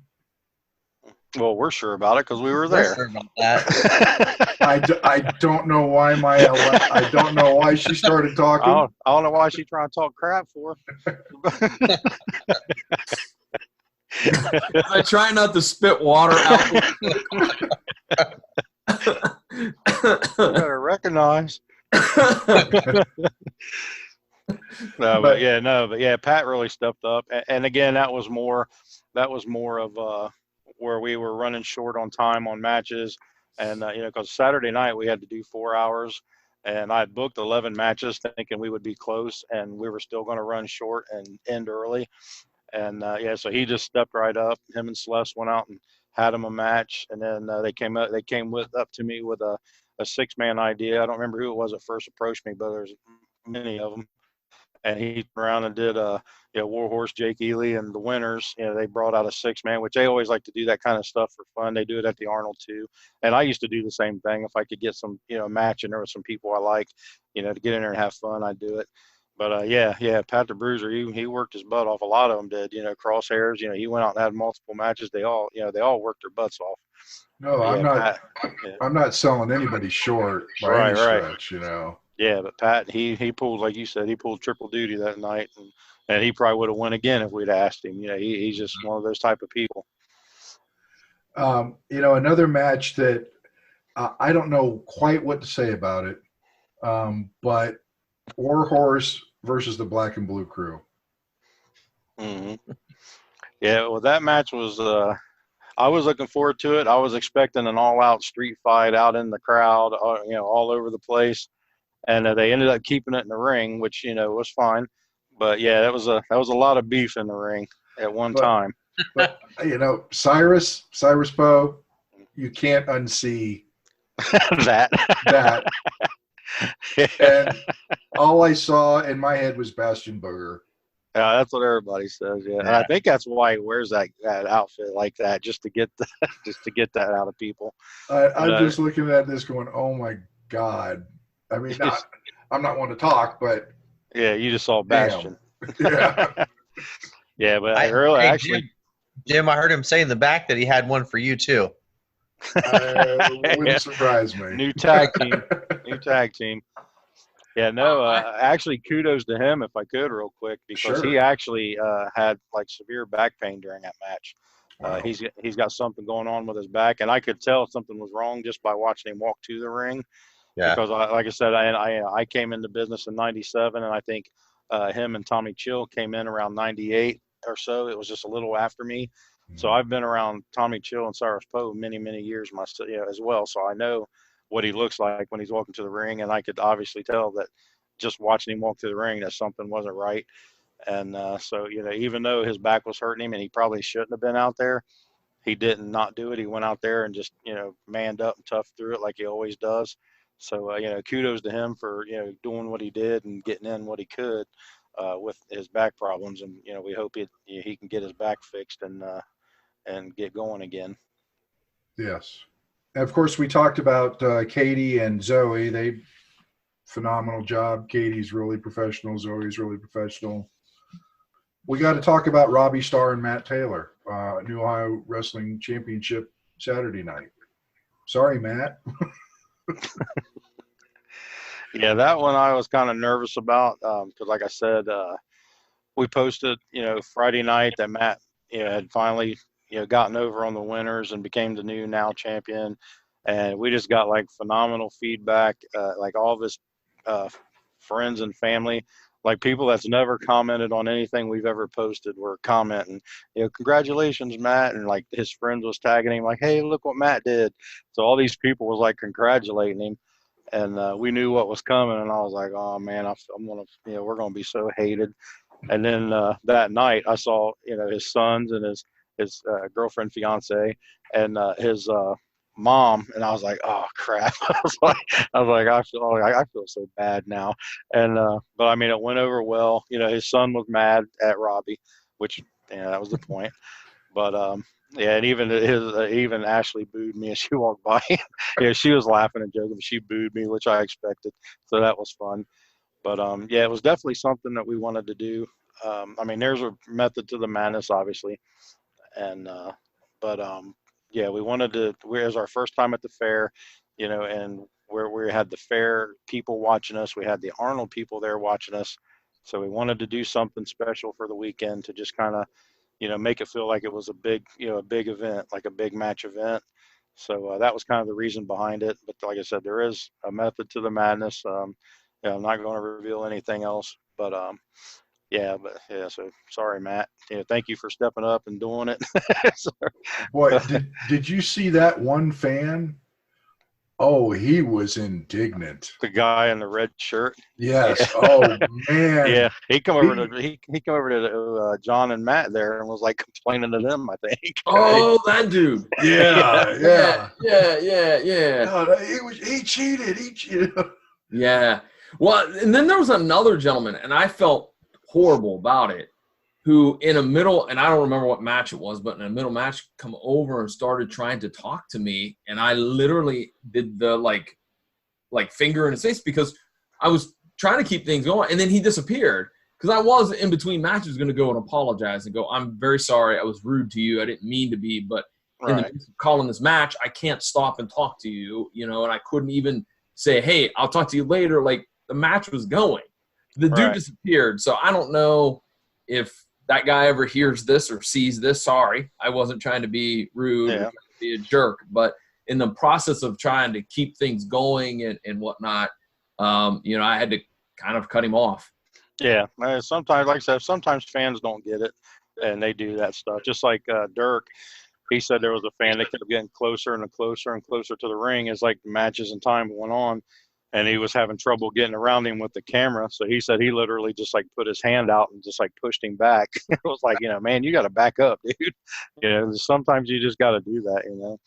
Well, we're sure about it because we were there.
We're sure about that.
I don't know why I don't know why she started talking.
I don't know why she's trying to talk crap for.
I try not to spit water out.
You better recognize. But Pat really stepped up, and again, that was more of where we were running short on time on matches, and because Saturday night we had to do 4 hours, and I had booked 11 matches thinking we would be close, and we were still going to run short and end early, and so he just stepped right up. Him and Sless went out and had him a match, and then they came up to me with a 6-man idea. I don't remember who it was that first approached me, but there's many of them. And he turned around and did Warhorse, Jake Ely, and the winners. They brought out a 6-man, which they always like to do that kind of stuff for fun. They do it at the Arnold too. And I used to do the same thing. If I could get some, match and there was some people I liked, to get in there and have fun, I'd do it. But yeah, Pat the Bruiser, he worked his butt off. A lot of them did. Crosshairs. He went out and had multiple matches. They all worked their butts off.
No,
But
I'm
yeah,
not.
Pat, yeah.
I'm not selling anybody short by
Right,
any
right.
stretch.
Yeah, but Pat, he pulled, like you said, he pulled triple duty that night, and he probably would have won again if we'd asked him. He's just one of those type of people.
Another match that I don't know quite what to say about it, but Warhorse versus the Black and Blue Crew.
Mm-hmm. Yeah, well, that match was. I was looking forward to it. I was expecting an all-out street fight out in the crowd, all over the place, and they ended up keeping it in the ring, which was fine. But yeah, that was a lot of beef in the ring at one time.
But Cyrus Poe, you can't unsee
that.
And all I saw in my head was Bastion Booger.
Yeah, that's what everybody says. Yeah, and I think that's why he wears that outfit like that, just to get that out of people.
I'm just looking at this, going, "Oh my God!" I mean, I'm not one to talk, but
yeah, you just saw Bastion.
Yeah,
yeah, but
Jim, I heard him say in the back that he had one for you too.
Wouldn't surprise me.
New tag team. Yeah, no, actually, kudos to him if I could real quick, because he actually had like severe back pain during that match. Wow. He's got something going on with his back, and I could tell something was wrong just by watching him walk to the ring. Yeah. Because like I said, I came into business in '97, and I think him and Tommy Chill came in around '98 or so. It was just a little after me. Mm-hmm. So I've been around Tommy Chill and Cyrus Poe many years myself, as well. So I know what he looks like when he's walking to the ring, and I could obviously tell that just watching him walk to the ring that something wasn't right. And so even though his back was hurting him and he probably shouldn't have been out there, he didn't not do it. He went out there and just manned up and toughed through it like he always does. So kudos to him for doing what he did and getting in what he could with his back problems, and we hope he can get his back fixed and get going again.
Yes. And of course, we talked about Katie and Zoe. They phenomenal job. Katie's really professional. Zoe's really professional. We got to talk about Robbie Starr and Matt Taylor, New Ohio Wrestling Championship Saturday night. Sorry, Matt.
Yeah, that one I was kind of nervous about because, like I said, we posted, Friday night that Matt, had finally, gotten over on the winners and became the new now champion. And we just got like phenomenal feedback, like all of his friends and family, like people that's never commented on anything we've ever posted were commenting, congratulations, Matt. And like his friends was tagging him like, hey, look what Matt did. So all these people was like congratulating him. And we knew what was coming. And I was like, oh man, we're going to be so hated. And then that night I saw, his sons and his girlfriend, fiance, and his mom, and I was like, oh crap. I was like, I feel so bad now. And but I mean, it went over well. His son was mad at Robbie, which that was the point. But yeah, and even Ashley booed me as she walked by. She was laughing and joking, but she booed me, which I expected. So that was fun. But yeah, it was definitely something that we wanted to do. I mean, there's a method to the madness, obviously, and but yeah, we wanted to. It was our first time at the fair, and where we had the fair people watching us, we had the Arnold people there watching us, so we wanted to do something special for the weekend to just kind of, make it feel like it was a big event, like a big match event. So that was kind of the reason behind it. But like I said, there is a method to the madness. I'm not going to reveal anything else, but so sorry, Matt. Thank you for stepping up and doing it.
Boy, did you see that one fan? Oh, he was indignant.
The guy in the red shirt.
Yes. Yeah. Oh man.
Yeah, he come over to John and Matt there and was like complaining to them, I think.
Oh, that dude.
Yeah.
No,
he cheated.
Yeah. Well, and then there was another gentleman, and I felt horrible about it, who in a middle, and I don't remember what match it was, but in a middle match, come over and started trying to talk to me, and I literally did the like finger in his face because I was trying to keep things going, and then he disappeared. Because I was in between matches going to go and apologize and go, I'm very sorry. I was rude to you. I didn't mean to be. But in the midst of calling this match, I can't stop and talk to you, and I couldn't even say, hey, I'll talk to you later. Like, the match was going. The dude disappeared. So I don't know if that guy ever hears this or sees this. Sorry. I wasn't trying to be rude or trying to be a jerk. But in the process of trying to keep things going and whatnot, I had to kind of cut him off.
Yeah, sometimes, like I said, sometimes fans don't get it, and they do that stuff. Just like Dirk, he said there was a fan that kept getting closer and closer and closer to the ring as like the matches and time went on, and he was having trouble getting around him with the camera. So he said he literally just like put his hand out and just like pushed him back. It was like, man, you got to back up, dude. Sometimes you just got to do that,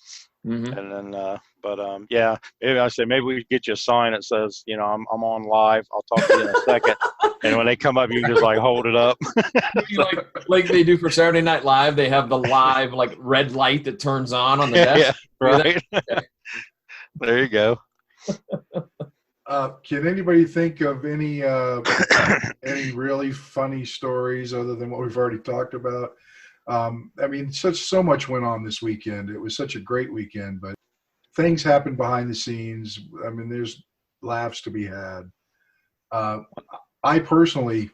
Mm-hmm. And then, maybe I say maybe we get you a sign that says, I'm on live. I'll talk to you in a second. And when they come up, you just like hold it up.
like they do for Saturday Night Live. They have the live like red light that turns on the desk.
Yeah, right. There you go.
Can anybody think of any really funny stories other than what we've already talked about? So much went on this weekend. It was such a great weekend, but things happened behind the scenes. There's laughs to be had. I personally,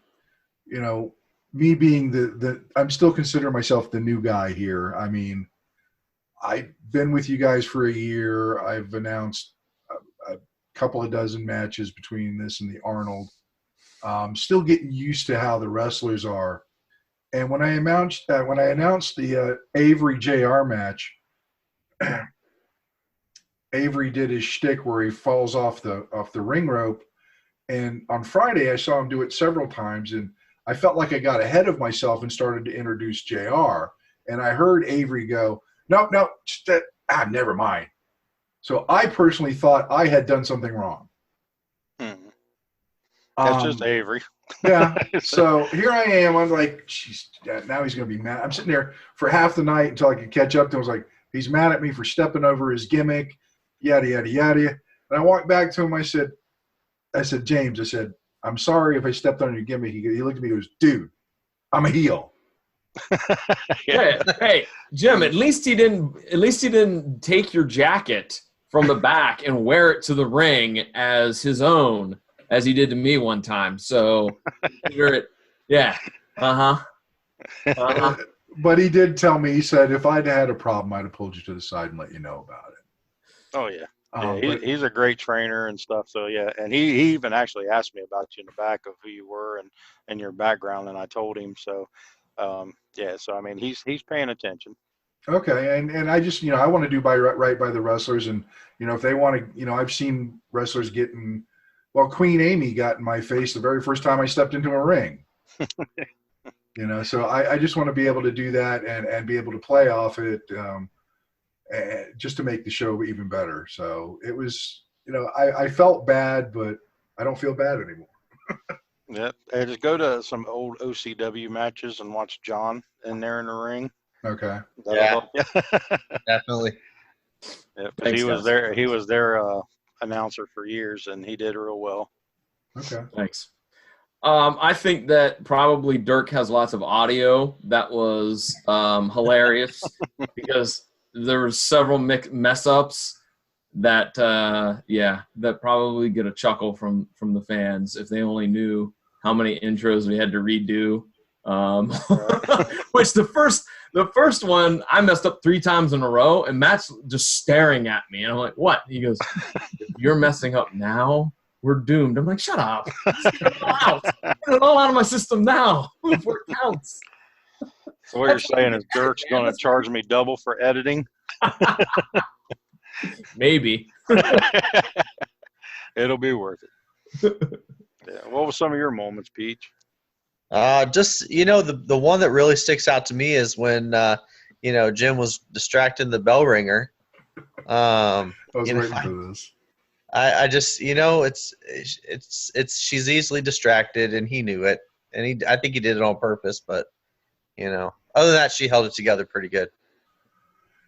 me being I'm still considering myself the new guy here. I've been with you guys for a year. I've announced a couple of dozen matches between this and the Arnold. Still getting used to how the wrestlers are. And when I announced the Avery JR match, Avery did his shtick where he falls off the ring rope. And on Friday, I saw him do it several times, and I felt like I got ahead of myself and started to introduce JR. And I heard Avery go, no, never mind. So I personally thought I had done something wrong.
That's just Avery.
Yeah. So here I am. I'm like, geez, now he's going to be mad. I'm sitting there for half the night until I could catch up to him. I was like, he's mad at me for stepping over his gimmick, yada, yada, yada. And I walked back to him. I said, James, I'm sorry if I stepped on your gimmick. He looked at me and goes, dude, I'm a heel.
Yeah. Hey, Jim, at least he didn't take your jacket from the back and wear it to the ring as his own, as he did to me one time. So, yeah.
But he did tell me, he said, if I'd had a problem, I'd have pulled you to the side and let you know about it.
Oh, yeah. He's a great trainer and stuff. So, yeah. And he even actually asked me about you in the back of who you were and your background, and I told him. So, So, he's paying attention.
Okay. And I just, I want to do right by the wrestlers. And, if they want to, I've seen wrestlers Queen Amy got in my face the very first time I stepped into a ring. So I just want to be able to do that and be able to play off it just to make the show even better. So it was, I felt bad, but I don't feel bad anymore.
Yeah, just go to some old OCW matches and watch John in there in the ring.
Okay.
Definitely.
Yeah, because he was their announcer for years, and he did real well.
Okay.
Thanks. I think that probably Dirk has lots of audio that was hilarious because there were several mess ups that that probably get a chuckle from the fans if they only knew how many intros we had to redo. Which the first one I messed up 3 times in a row, and Matt's just staring at me, and I'm like, "What?" He goes, "If you're messing up now, we're doomed." I'm like, "Shut up! Get it all out! Get it all out of my system now before it counts."
So what you're saying is Dirk's going to charge me double for editing?
Maybe.
It'll be worth it. Yeah. What were some of your moments, Peach?
Just the one that really sticks out to me is when Jim was distracting the bell ringer.
I was waiting for this.
I just it's she's easily distracted, and he knew it, and I think he did it on purpose, but other than that, she held it together pretty good.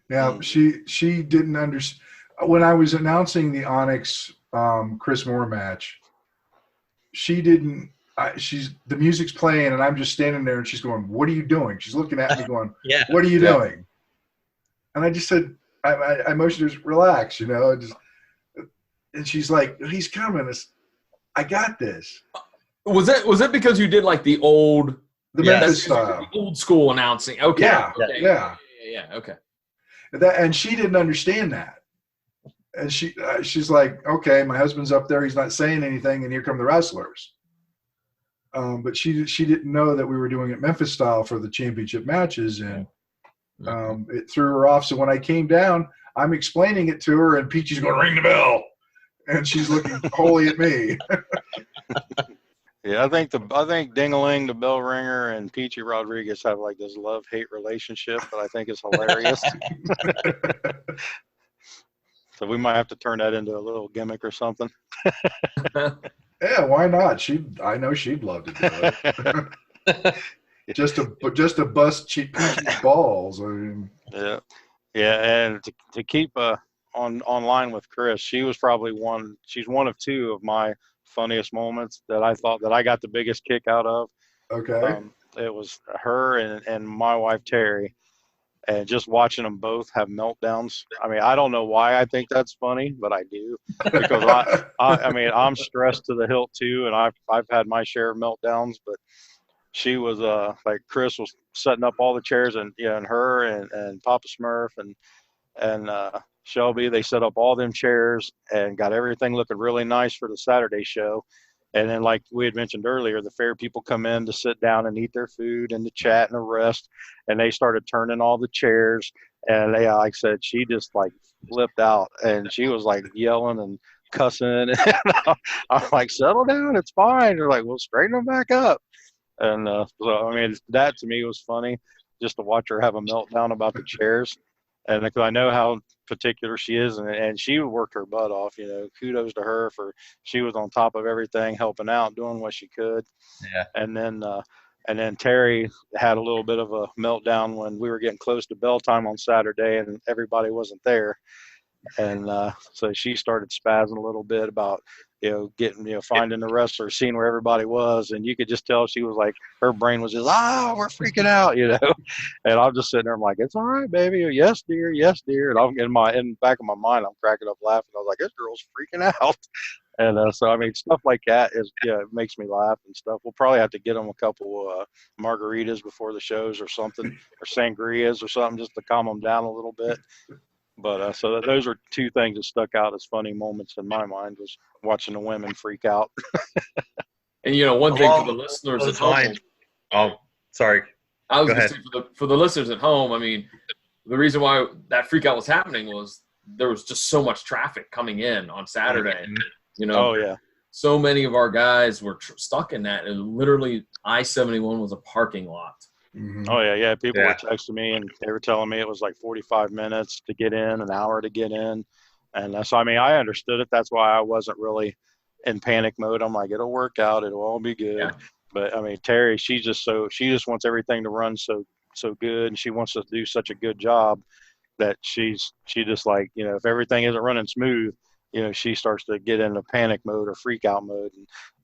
Yeah, she didn't understand when I was announcing the Onyx Chris Moore match. she didn't. The music's playing, and I'm just standing there, and she's going, "What are you doing?" She's looking at me, going,
Yeah.
"What are you doing?" And I just said, I motioned her, relax, and she's like, "He's coming." I got this.
Was it because you did like the
Memphis style,
the old school announcing? Okay.
Yeah.
Okay.
And she didn't understand that. And she's like, okay, my husband's up there, he's not saying anything, and here come the wrestlers. But she didn't know that we were doing it Memphis style for the championship matches, and it threw her off. So when I came down, I'm explaining it to her, and Peachy's going, ring the bell, and she's looking wholly at me.
Yeah, I think Ding-a-Ling, the bell ringer, and Peachy Rodriguez have like this love-hate relationship that I think is hilarious. So we might have to turn that into a little gimmick or something.
Yeah, why not? I know she'd love to do it. just to bust Peachy's balls. I mean.
Yeah, and to keep online with Chris, she was probably she's one of two of my funniest moments that I thought that I got the biggest kick out of.
Okay.
It was her and my wife Terry, and just watching them both have meltdowns. I mean, I don't know why I think that's funny, but I do, because I mean, I'm stressed to the hilt too, and I've had my share of meltdowns. But she was like Chris was setting up all the chairs, and her and Papa Smurf and Shelby, they set up all them chairs and got everything looking really nice for the Saturday show. And then, like we had mentioned earlier, the fair people come in to sit down and eat their food and to chat and to rest. And they started turning all the chairs. And they, like I said, she just like flipped out, and she was like yelling and cussing. And I'm like, settle down, it's fine. They're like, well, straighten them back up. And so, I mean, that to me was funny, just to watch her have a meltdown about the chairs. And because I know how particular she is, and she worked her butt off. Kudos to her she was on top of everything, helping out, doing what she could.
Yeah.
And then Terry had a little bit of a meltdown when we were getting close to bell time on Saturday, and everybody wasn't there. And so she started spazzing a little bit about getting finding the wrestler, seeing where everybody was, and you could just tell she was like, her brain was just we're freaking out, And I'm just sitting there, I'm like, it's all right, baby, yes dear, and I'm in the back of my mind, I'm cracking up laughing. I was like, this girl's freaking out. And so I mean, stuff like that it makes me laugh and stuff. We'll probably have to get them a couple margaritas before the shows or something, or sangrias or something, just to calm them down a little bit. But so those are two things that stuck out as funny moments in my mind, was watching the women freak out.
And one thing for the listeners at home.
Oh, sorry.
I was going to say for the listeners at home, I mean, the reason why that freak out was happening was there was just so much traffic coming in on Saturday.
Oh yeah.
So many of our guys were stuck in that, and literally I-71 was a parking lot.
Mm-hmm.
Oh yeah. People were texting me, and they were telling me it was like 45 minutes to get in, an hour to get in. And so, I mean, I understood it. That's why I wasn't really in panic mode. I'm like, it'll work out. It'll all be good. Yeah. But I mean, Terry, she just wants everything to run so good, and she wants to do such a good job that she just like, if everything isn't running smooth, she starts to get into panic mode or freak out mode.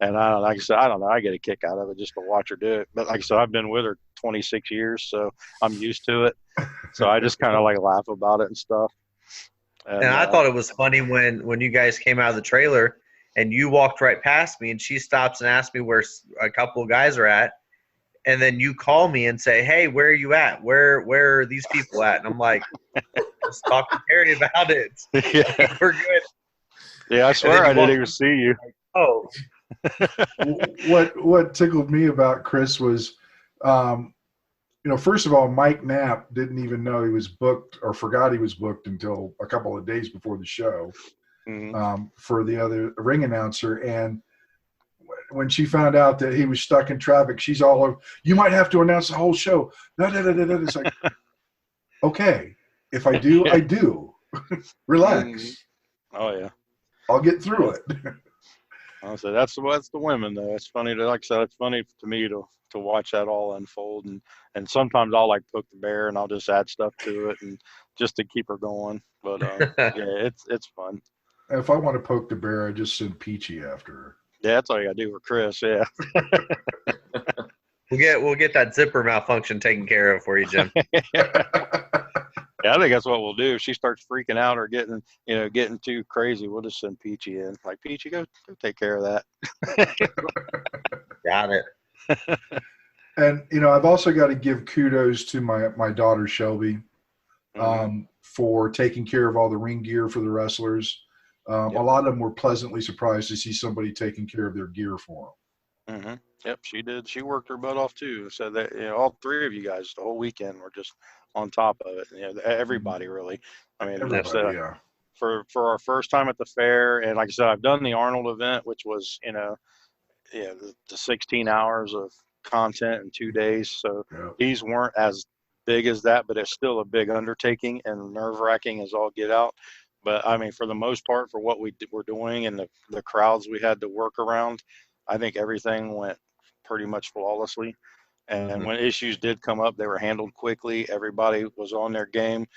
And I don't know, I get a kick out of it just to watch her do it. But like I said, I've been with her 26 years, so I'm used to it. So I just kind of like laugh about it and stuff.
And I thought it was funny when you guys came out of the trailer and you walked right past me, and she stops and asks me where a couple of guys are at. And then you call me and say, hey, where are you at? Where are these people at? And I'm like, let's talk to Terry about it.
Yeah.
We're good.
Yeah, I swear I didn't even see you.
Oh.
What tickled me about Chris was, first of all, Mike Knapp didn't even know he was booked, or forgot he was booked until a couple of days before the show. Mm-hmm. For the other ring announcer. And when she found out that he was stuck in traffic, she's all over, you might have to announce the whole show. It's like, okay, if I do, I do. Relax.
Oh yeah,
I'll get through it.
I'll say that's the women though. It's funny to, like I said, it's funny to me to watch that all unfold, and sometimes I'll like poke the bear and I'll just add stuff to it and just to keep her going. But yeah, it's fun.
If I want to poke the bear, I just send Peachy after her.
Yeah, that's all you gotta do for Chris. Yeah.
We'll get that zipper malfunction taken care of for you, Jim.
Yeah, I think that's what we'll do. If she starts freaking out or getting too crazy, we'll just send Peachy in. Like, Peachy, go take care of that.
Got it.
And I've also got to give kudos to my daughter Shelby for taking care of all the ring gear for the wrestlers. A lot of them were pleasantly surprised to see somebody taking care of their gear for them.
Mm-hmm. Yep, she did. She worked her butt off too. So that all three of you guys the whole weekend were just on top of it. Everybody really. I mean,
Everybody, yeah.
For our first time at the fair, and like I said, I've done the Arnold event, which was the 16 hours of content in 2 days. So these weren't as big as that, but it's still a big undertaking and nerve-wracking as all get out. But I mean, for the most part, for what we were doing and the crowds we had to work around, I think everything went pretty much flawlessly. And when issues did come up, they were handled quickly. Everybody was on their game,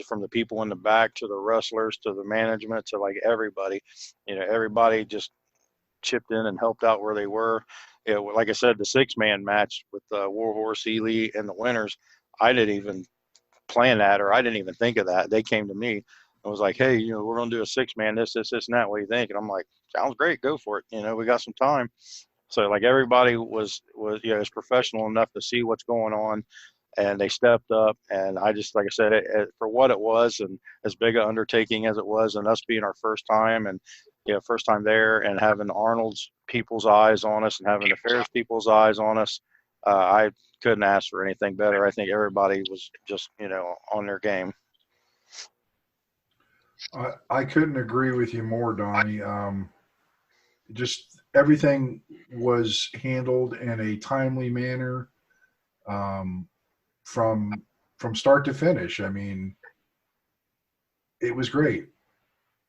from the people in the back to the wrestlers to the management to like everybody. Everybody just chipped in and helped out where they were. Like I said, the 6-man match with Warhorse, Ely, and the winners, I didn't even plan that, or I didn't even think of that. They came to me and was like, hey, we're going to do a 6-man, this, and that. What do you think? And I'm like, sounds great. Go for it. We got some time. So like everybody was is professional enough to see what's going on, and they stepped up. And I just, like I said, for what it was, and as big an undertaking as it was, and us being our first time, and first time there, and having Arnold's people's eyes on us, and having the Fair's people's eyes on us, I couldn't ask for anything better. I think everybody was just on their game.
I couldn't agree with you more, Donnie. Just everything was handled in a timely manner from start to finish. I mean, it was great.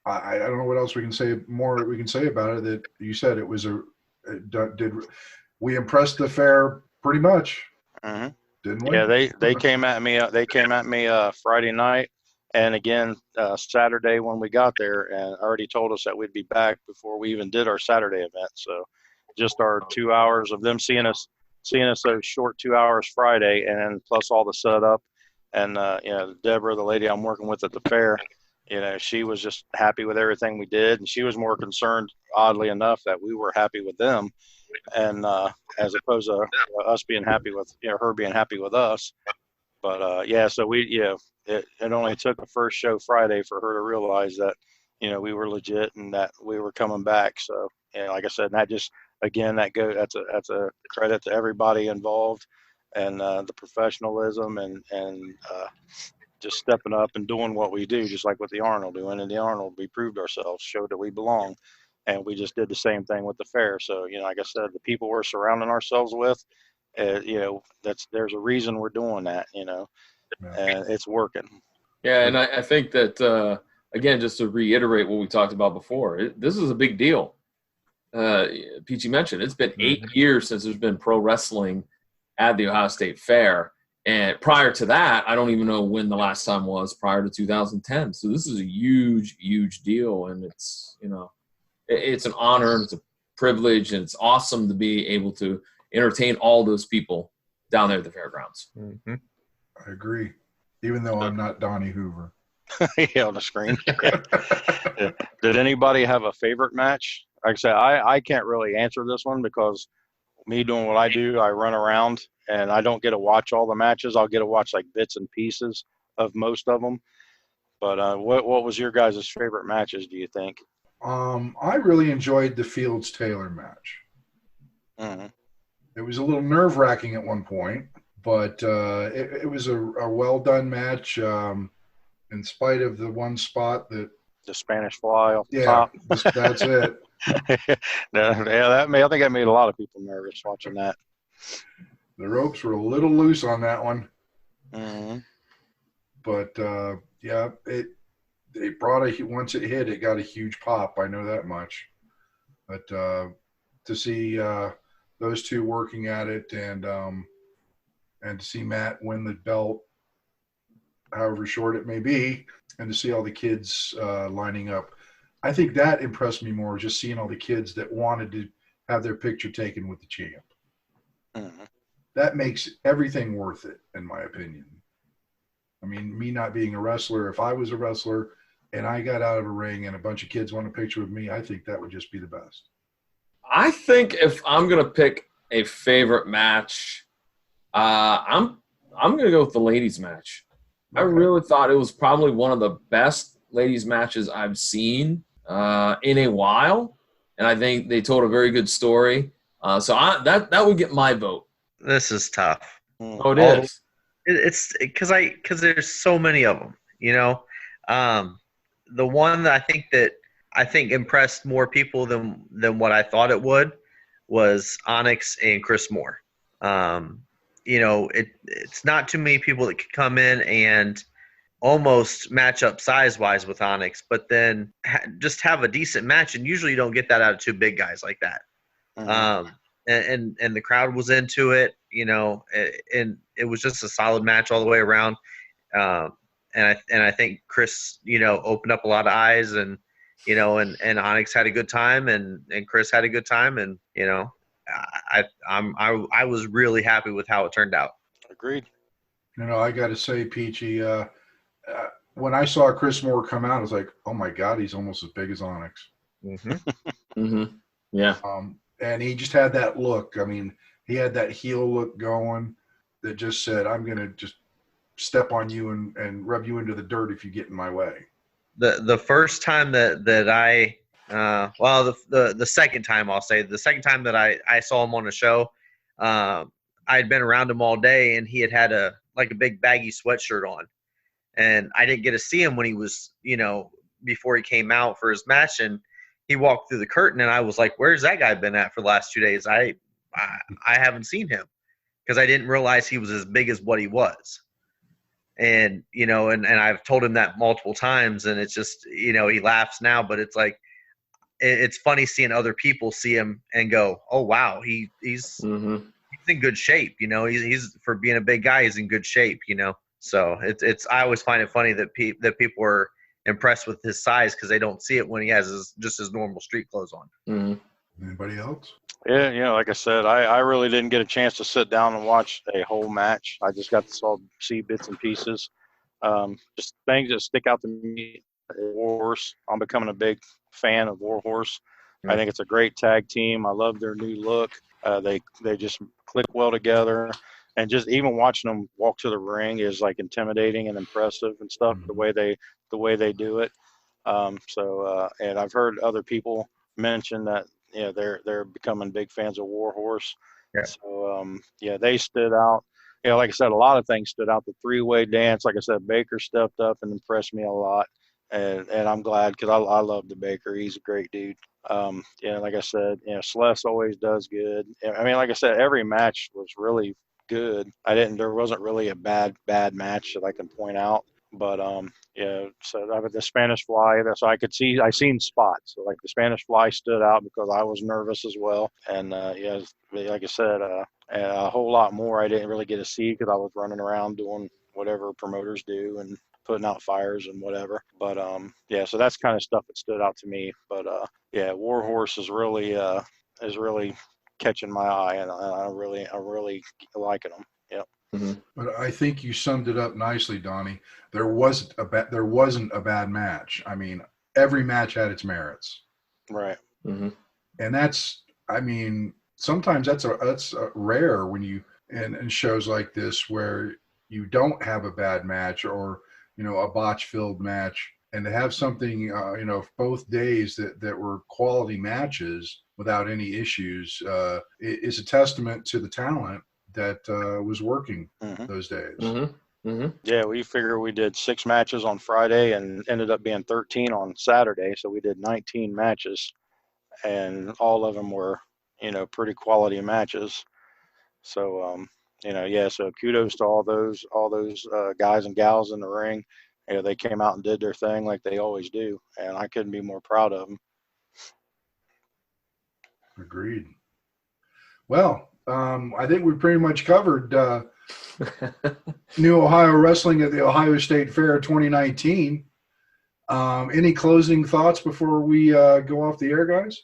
I don't know what else we can say about it. That you said it was we impressed the fair pretty much, didn't we?
Yeah, they came at me. They came at me Friday night, and again Saturday when we got there, and already told us that we'd be back before we even did our Saturday event. So just our 2 hours of them seeing us those short 2 hours Friday, and plus all the setup, and Deborah, the lady I'm working with at the fair, she was just happy with everything we did, and she was more concerned, oddly enough, that we were happy with them, and as opposed to us being happy with her being happy with us. But so it only took the first show Friday for her to realize that we were legit and that we were coming back. So like I said, that just again that's a credit to everybody involved, and the professionalism and just stepping up and doing what we do, just like with the Arnold doing. In the Arnold, we proved ourselves, showed that we belong, and we just did the same thing with the fair. So like I said, the people we're surrounding ourselves with, there's a reason we're doing that, and it's working.
Yeah, and I think that again, just to reiterate what we talked about before, this is a big deal. Peachy mentioned it's been 8 years since there's been pro wrestling at the Ohio State Fair. And prior to that, I don't even know when the last time was, prior to 2010. So this is a huge, huge deal. And it's, it's an honor and it's a privilege, and it's awesome to be able to entertain all those people down there at the fairgrounds.
I agree. Even though I'm not Donnie Hoover.
Yeah, on the screen. Yeah. Did anybody have a favorite match? Like I said, I can't really answer this one because me doing what I do, I run around and I don't get to watch all the matches. I'll get to watch like bits and pieces of most of them. But what was your guys' favorite matches, do you think?
I really enjoyed the Fields-Taylor match.
Mm-hmm.
It was a little nerve-wracking at one point, but it was a well-done match in spite of the one spot that
the Spanish fly off the top.
That's it.
I think that made a lot of people nervous watching that.
The ropes were a little loose on that one.
Mm-hmm.
But it brought once it hit, it got a huge pop. I know that much. But to see those two working at it, and to see Matt win the belt, however short it may be, and to see all the kids lining up, I think that impressed me more, just seeing all the kids that wanted to have their picture taken with the champ.
Mm-hmm.
That makes everything worth it, in my opinion. I mean, me not being a wrestler, if I was a wrestler and I got out of a ring and a bunch of kids want a picture with me, I think that would just be the best.
I think if I'm going to pick a favorite match, I'm going to go with the ladies match. I really thought it was probably one of the best ladies matches I've seen in a while, and I think they told a very good story. So that would get my vote.
This is tough.
Oh, it is.
It's because there's so many of them. You know, the one that I think impressed more people than what I thought it would was Onyx and Chris Moore. You know, it's not too many people that could come in and almost match up size-wise with Onyx, but then just have a decent match. And usually you don't get that out of two big guys like that.
Mm-hmm.
And the crowd was into it, you know, and it was just a solid match all the way around. And I think Chris, you know, opened up a lot of eyes, and, you know, and Onyx had a good time, and Chris had a good time, and, you know, I was really happy with how it turned out.
Agreed.
You know, I got to say, Peachy, when I saw Chris Moore come out, I was like, oh my God, he's almost as big as Onyx.
Mm-hmm.
Mm-hmm. Yeah.
And he just had that look. I mean, he had that heel look going that just said, I'm going to just step on you and rub you into the dirt if you get in my way.
The first time that I the second time, I'll say, the second time that I saw him on a show, I had been around him all day, and he had a big baggy sweatshirt on, and I didn't get to see him when he was, you know, before he came out for his match, and he walked through the curtain, and I was like, where's that guy been at for the last 2 days? I haven't seen him, because I didn't realize he was as big as what he was. And, you know, and I've told him that multiple times, and it's just, you know, he laughs now, but it's like, it's funny seeing other people see him and go, oh, wow, he's in good shape. You know, he's for being a big guy, he's in good shape, you know? So it's I always find it funny that people are impressed with his size, because they don't see it when he has just his normal street clothes on.
Mm-hmm.
Anybody else?
Yeah, you know, like I said, I really didn't get a chance to sit down and watch a whole match. I just got to see bits and pieces. Just things that stick out to me. Warhorse. I'm becoming a big fan of Warhorse. I think it's a great tag team. I love their new look. They just click well together. And just even watching them walk to the ring is like intimidating and impressive and stuff. The way they do it. And I've heard other people mention that, you know, they're becoming big fans of Warhorse.
Yeah.
So they stood out. You know, like I said, a lot of things stood out. The three-way dance, like I said, Baker stepped up and impressed me a lot, and I'm glad, because I love the Baker. He's a great dude. Like I said, you know, Sless always does good. I mean, like I said, every match was really good. There wasn't really a bad match that I can point out. But so the Spanish Fly, I seen spots. So like the Spanish Fly stood out because I was nervous as well. And like I said, and a whole lot more I didn't really get to see, because I was running around doing whatever promoters do and putting out fires and whatever. But so that's kind of stuff that stood out to me. But Warhorse is really catching my eye, and I'm really liking them. Yep.
Mm-hmm.
But I think you summed it up nicely, Donnie. There wasn't a bad match. I mean, every match had its merits.
Right.
Mm-hmm.
And that's, I mean, sometimes that's rare when you in shows like this where you don't have a bad match, or, you know, a botch-filled match, and to have something, both days that were quality matches without any issues is a testament to the talent that was working those days.
Mm-hmm. Mm-hmm.
Yeah, we figure we did 6 matches on Friday and ended up being 13 on Saturday. So we did 19 matches, and all of them were, you know, pretty quality matches. So, so kudos to all those guys and gals in the ring. You know, they came out and did their thing like they always do, and I couldn't be more proud of them.
Agreed. Well, I think we pretty much covered New Ohio Wrestling at the Ohio State Fair 2019. Any closing thoughts before we go off the air, guys?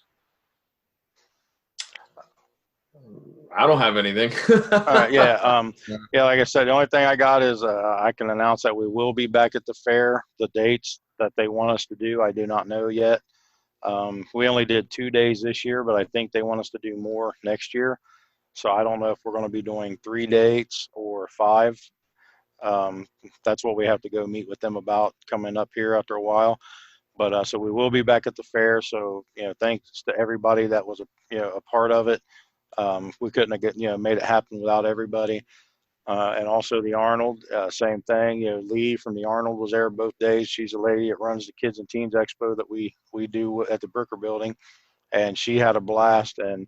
I don't have anything.
All right, yeah. Yeah, like I said, the only thing I got is I can announce that we will be back at the fair. The dates that they want us to do, I do not know yet. We only did 2 days this year, but I think they want us to do more next year. So I don't know if we're going to be doing 3 dates or 5. That's what we have to go meet with them about coming up here after a while. But so we will be back at the fair. So, thanks to everybody that was a part of it. We couldn't have made it happen without everybody. And also the Arnold, same thing. Lee from the Arnold was there both days. She's a lady that runs the Kids and Teens Expo that we do at the Brooker Building, and she had a blast. And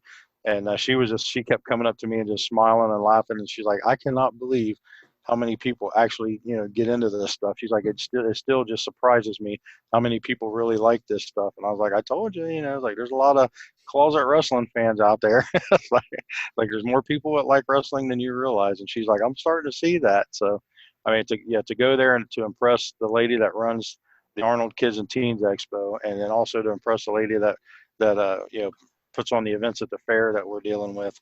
she kept coming up to me and just smiling and laughing. And she's like, I cannot believe how many people actually get into this stuff. She's like, it still just surprises me how many people really like this stuff. And I was like, I told you, like there's a lot of closet wrestling fans out there. It's like there's more people that like wrestling than you realize. And she's like, I'm starting to see that. So I mean, to go there and to impress the lady that runs the Arnold Kids and Teens Expo, and then also to impress the lady that puts on the events at the fair that we're dealing with,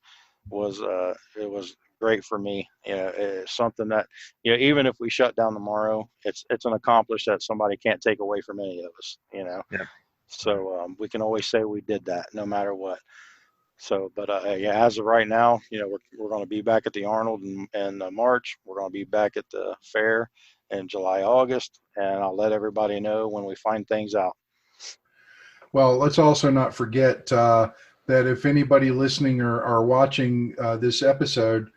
it was great for me. It's something that even if we shut down tomorrow, it's an accomplishment that somebody can't take away from any of us.
Yeah.
So we can always say we did that no matter what. So, but as of right now, we're going to be back at the Arnold in March. We're going to be back at the fair in July, August, and I'll let everybody know when we find things out.
Well, let's also not forget that if anybody listening or watching this episode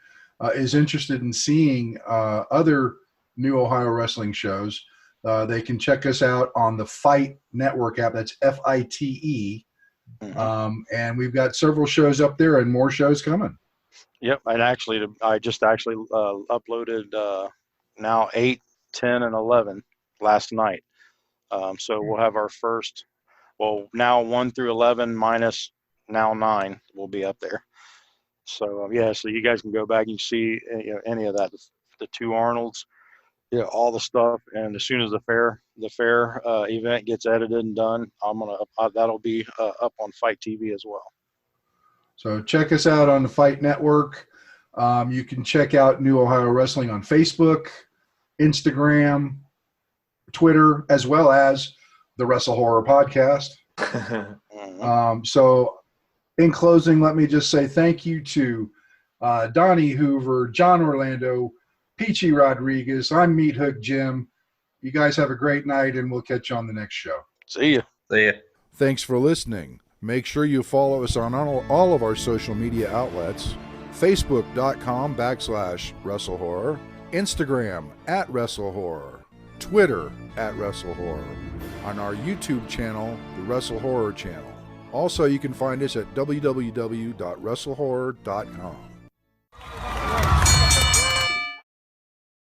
is interested in seeing other New Ohio wrestling shows, they can check us out on the Fight Network app. That's FITE. And we've got several shows up there and more shows coming.
Yep. And actually, I just uploaded now 8, 10, and 11 last night. So we'll have our first, now 1 through 11 minus now 9 will be up there. So so you guys can go back and see any of that, the 2 Arnolds, all the stuff. And as soon as the fair event gets edited and done, that'll be up on Fight TV as well.
So check us out on the Fight Network. You can check out New Ohio Wrestling on Facebook, Instagram, Twitter, as well as the WrestleHorror podcast. So in closing, let me just say thank you to Donnie Hoover, John Orlando, Peachy Rodriguez. I'm Meathook Jim. You guys have a great night, and we'll catch you on the next show.
See ya.
See ya.
Thanks for listening. Make sure you follow us on all of our social media outlets. Facebook.com/WrestleHorror, Instagram @WrestleHorror, Twitter @WrestleHorror, on our YouTube channel, the WrestleHorror channel. Also, you can find us at www.WrestleHorror.com.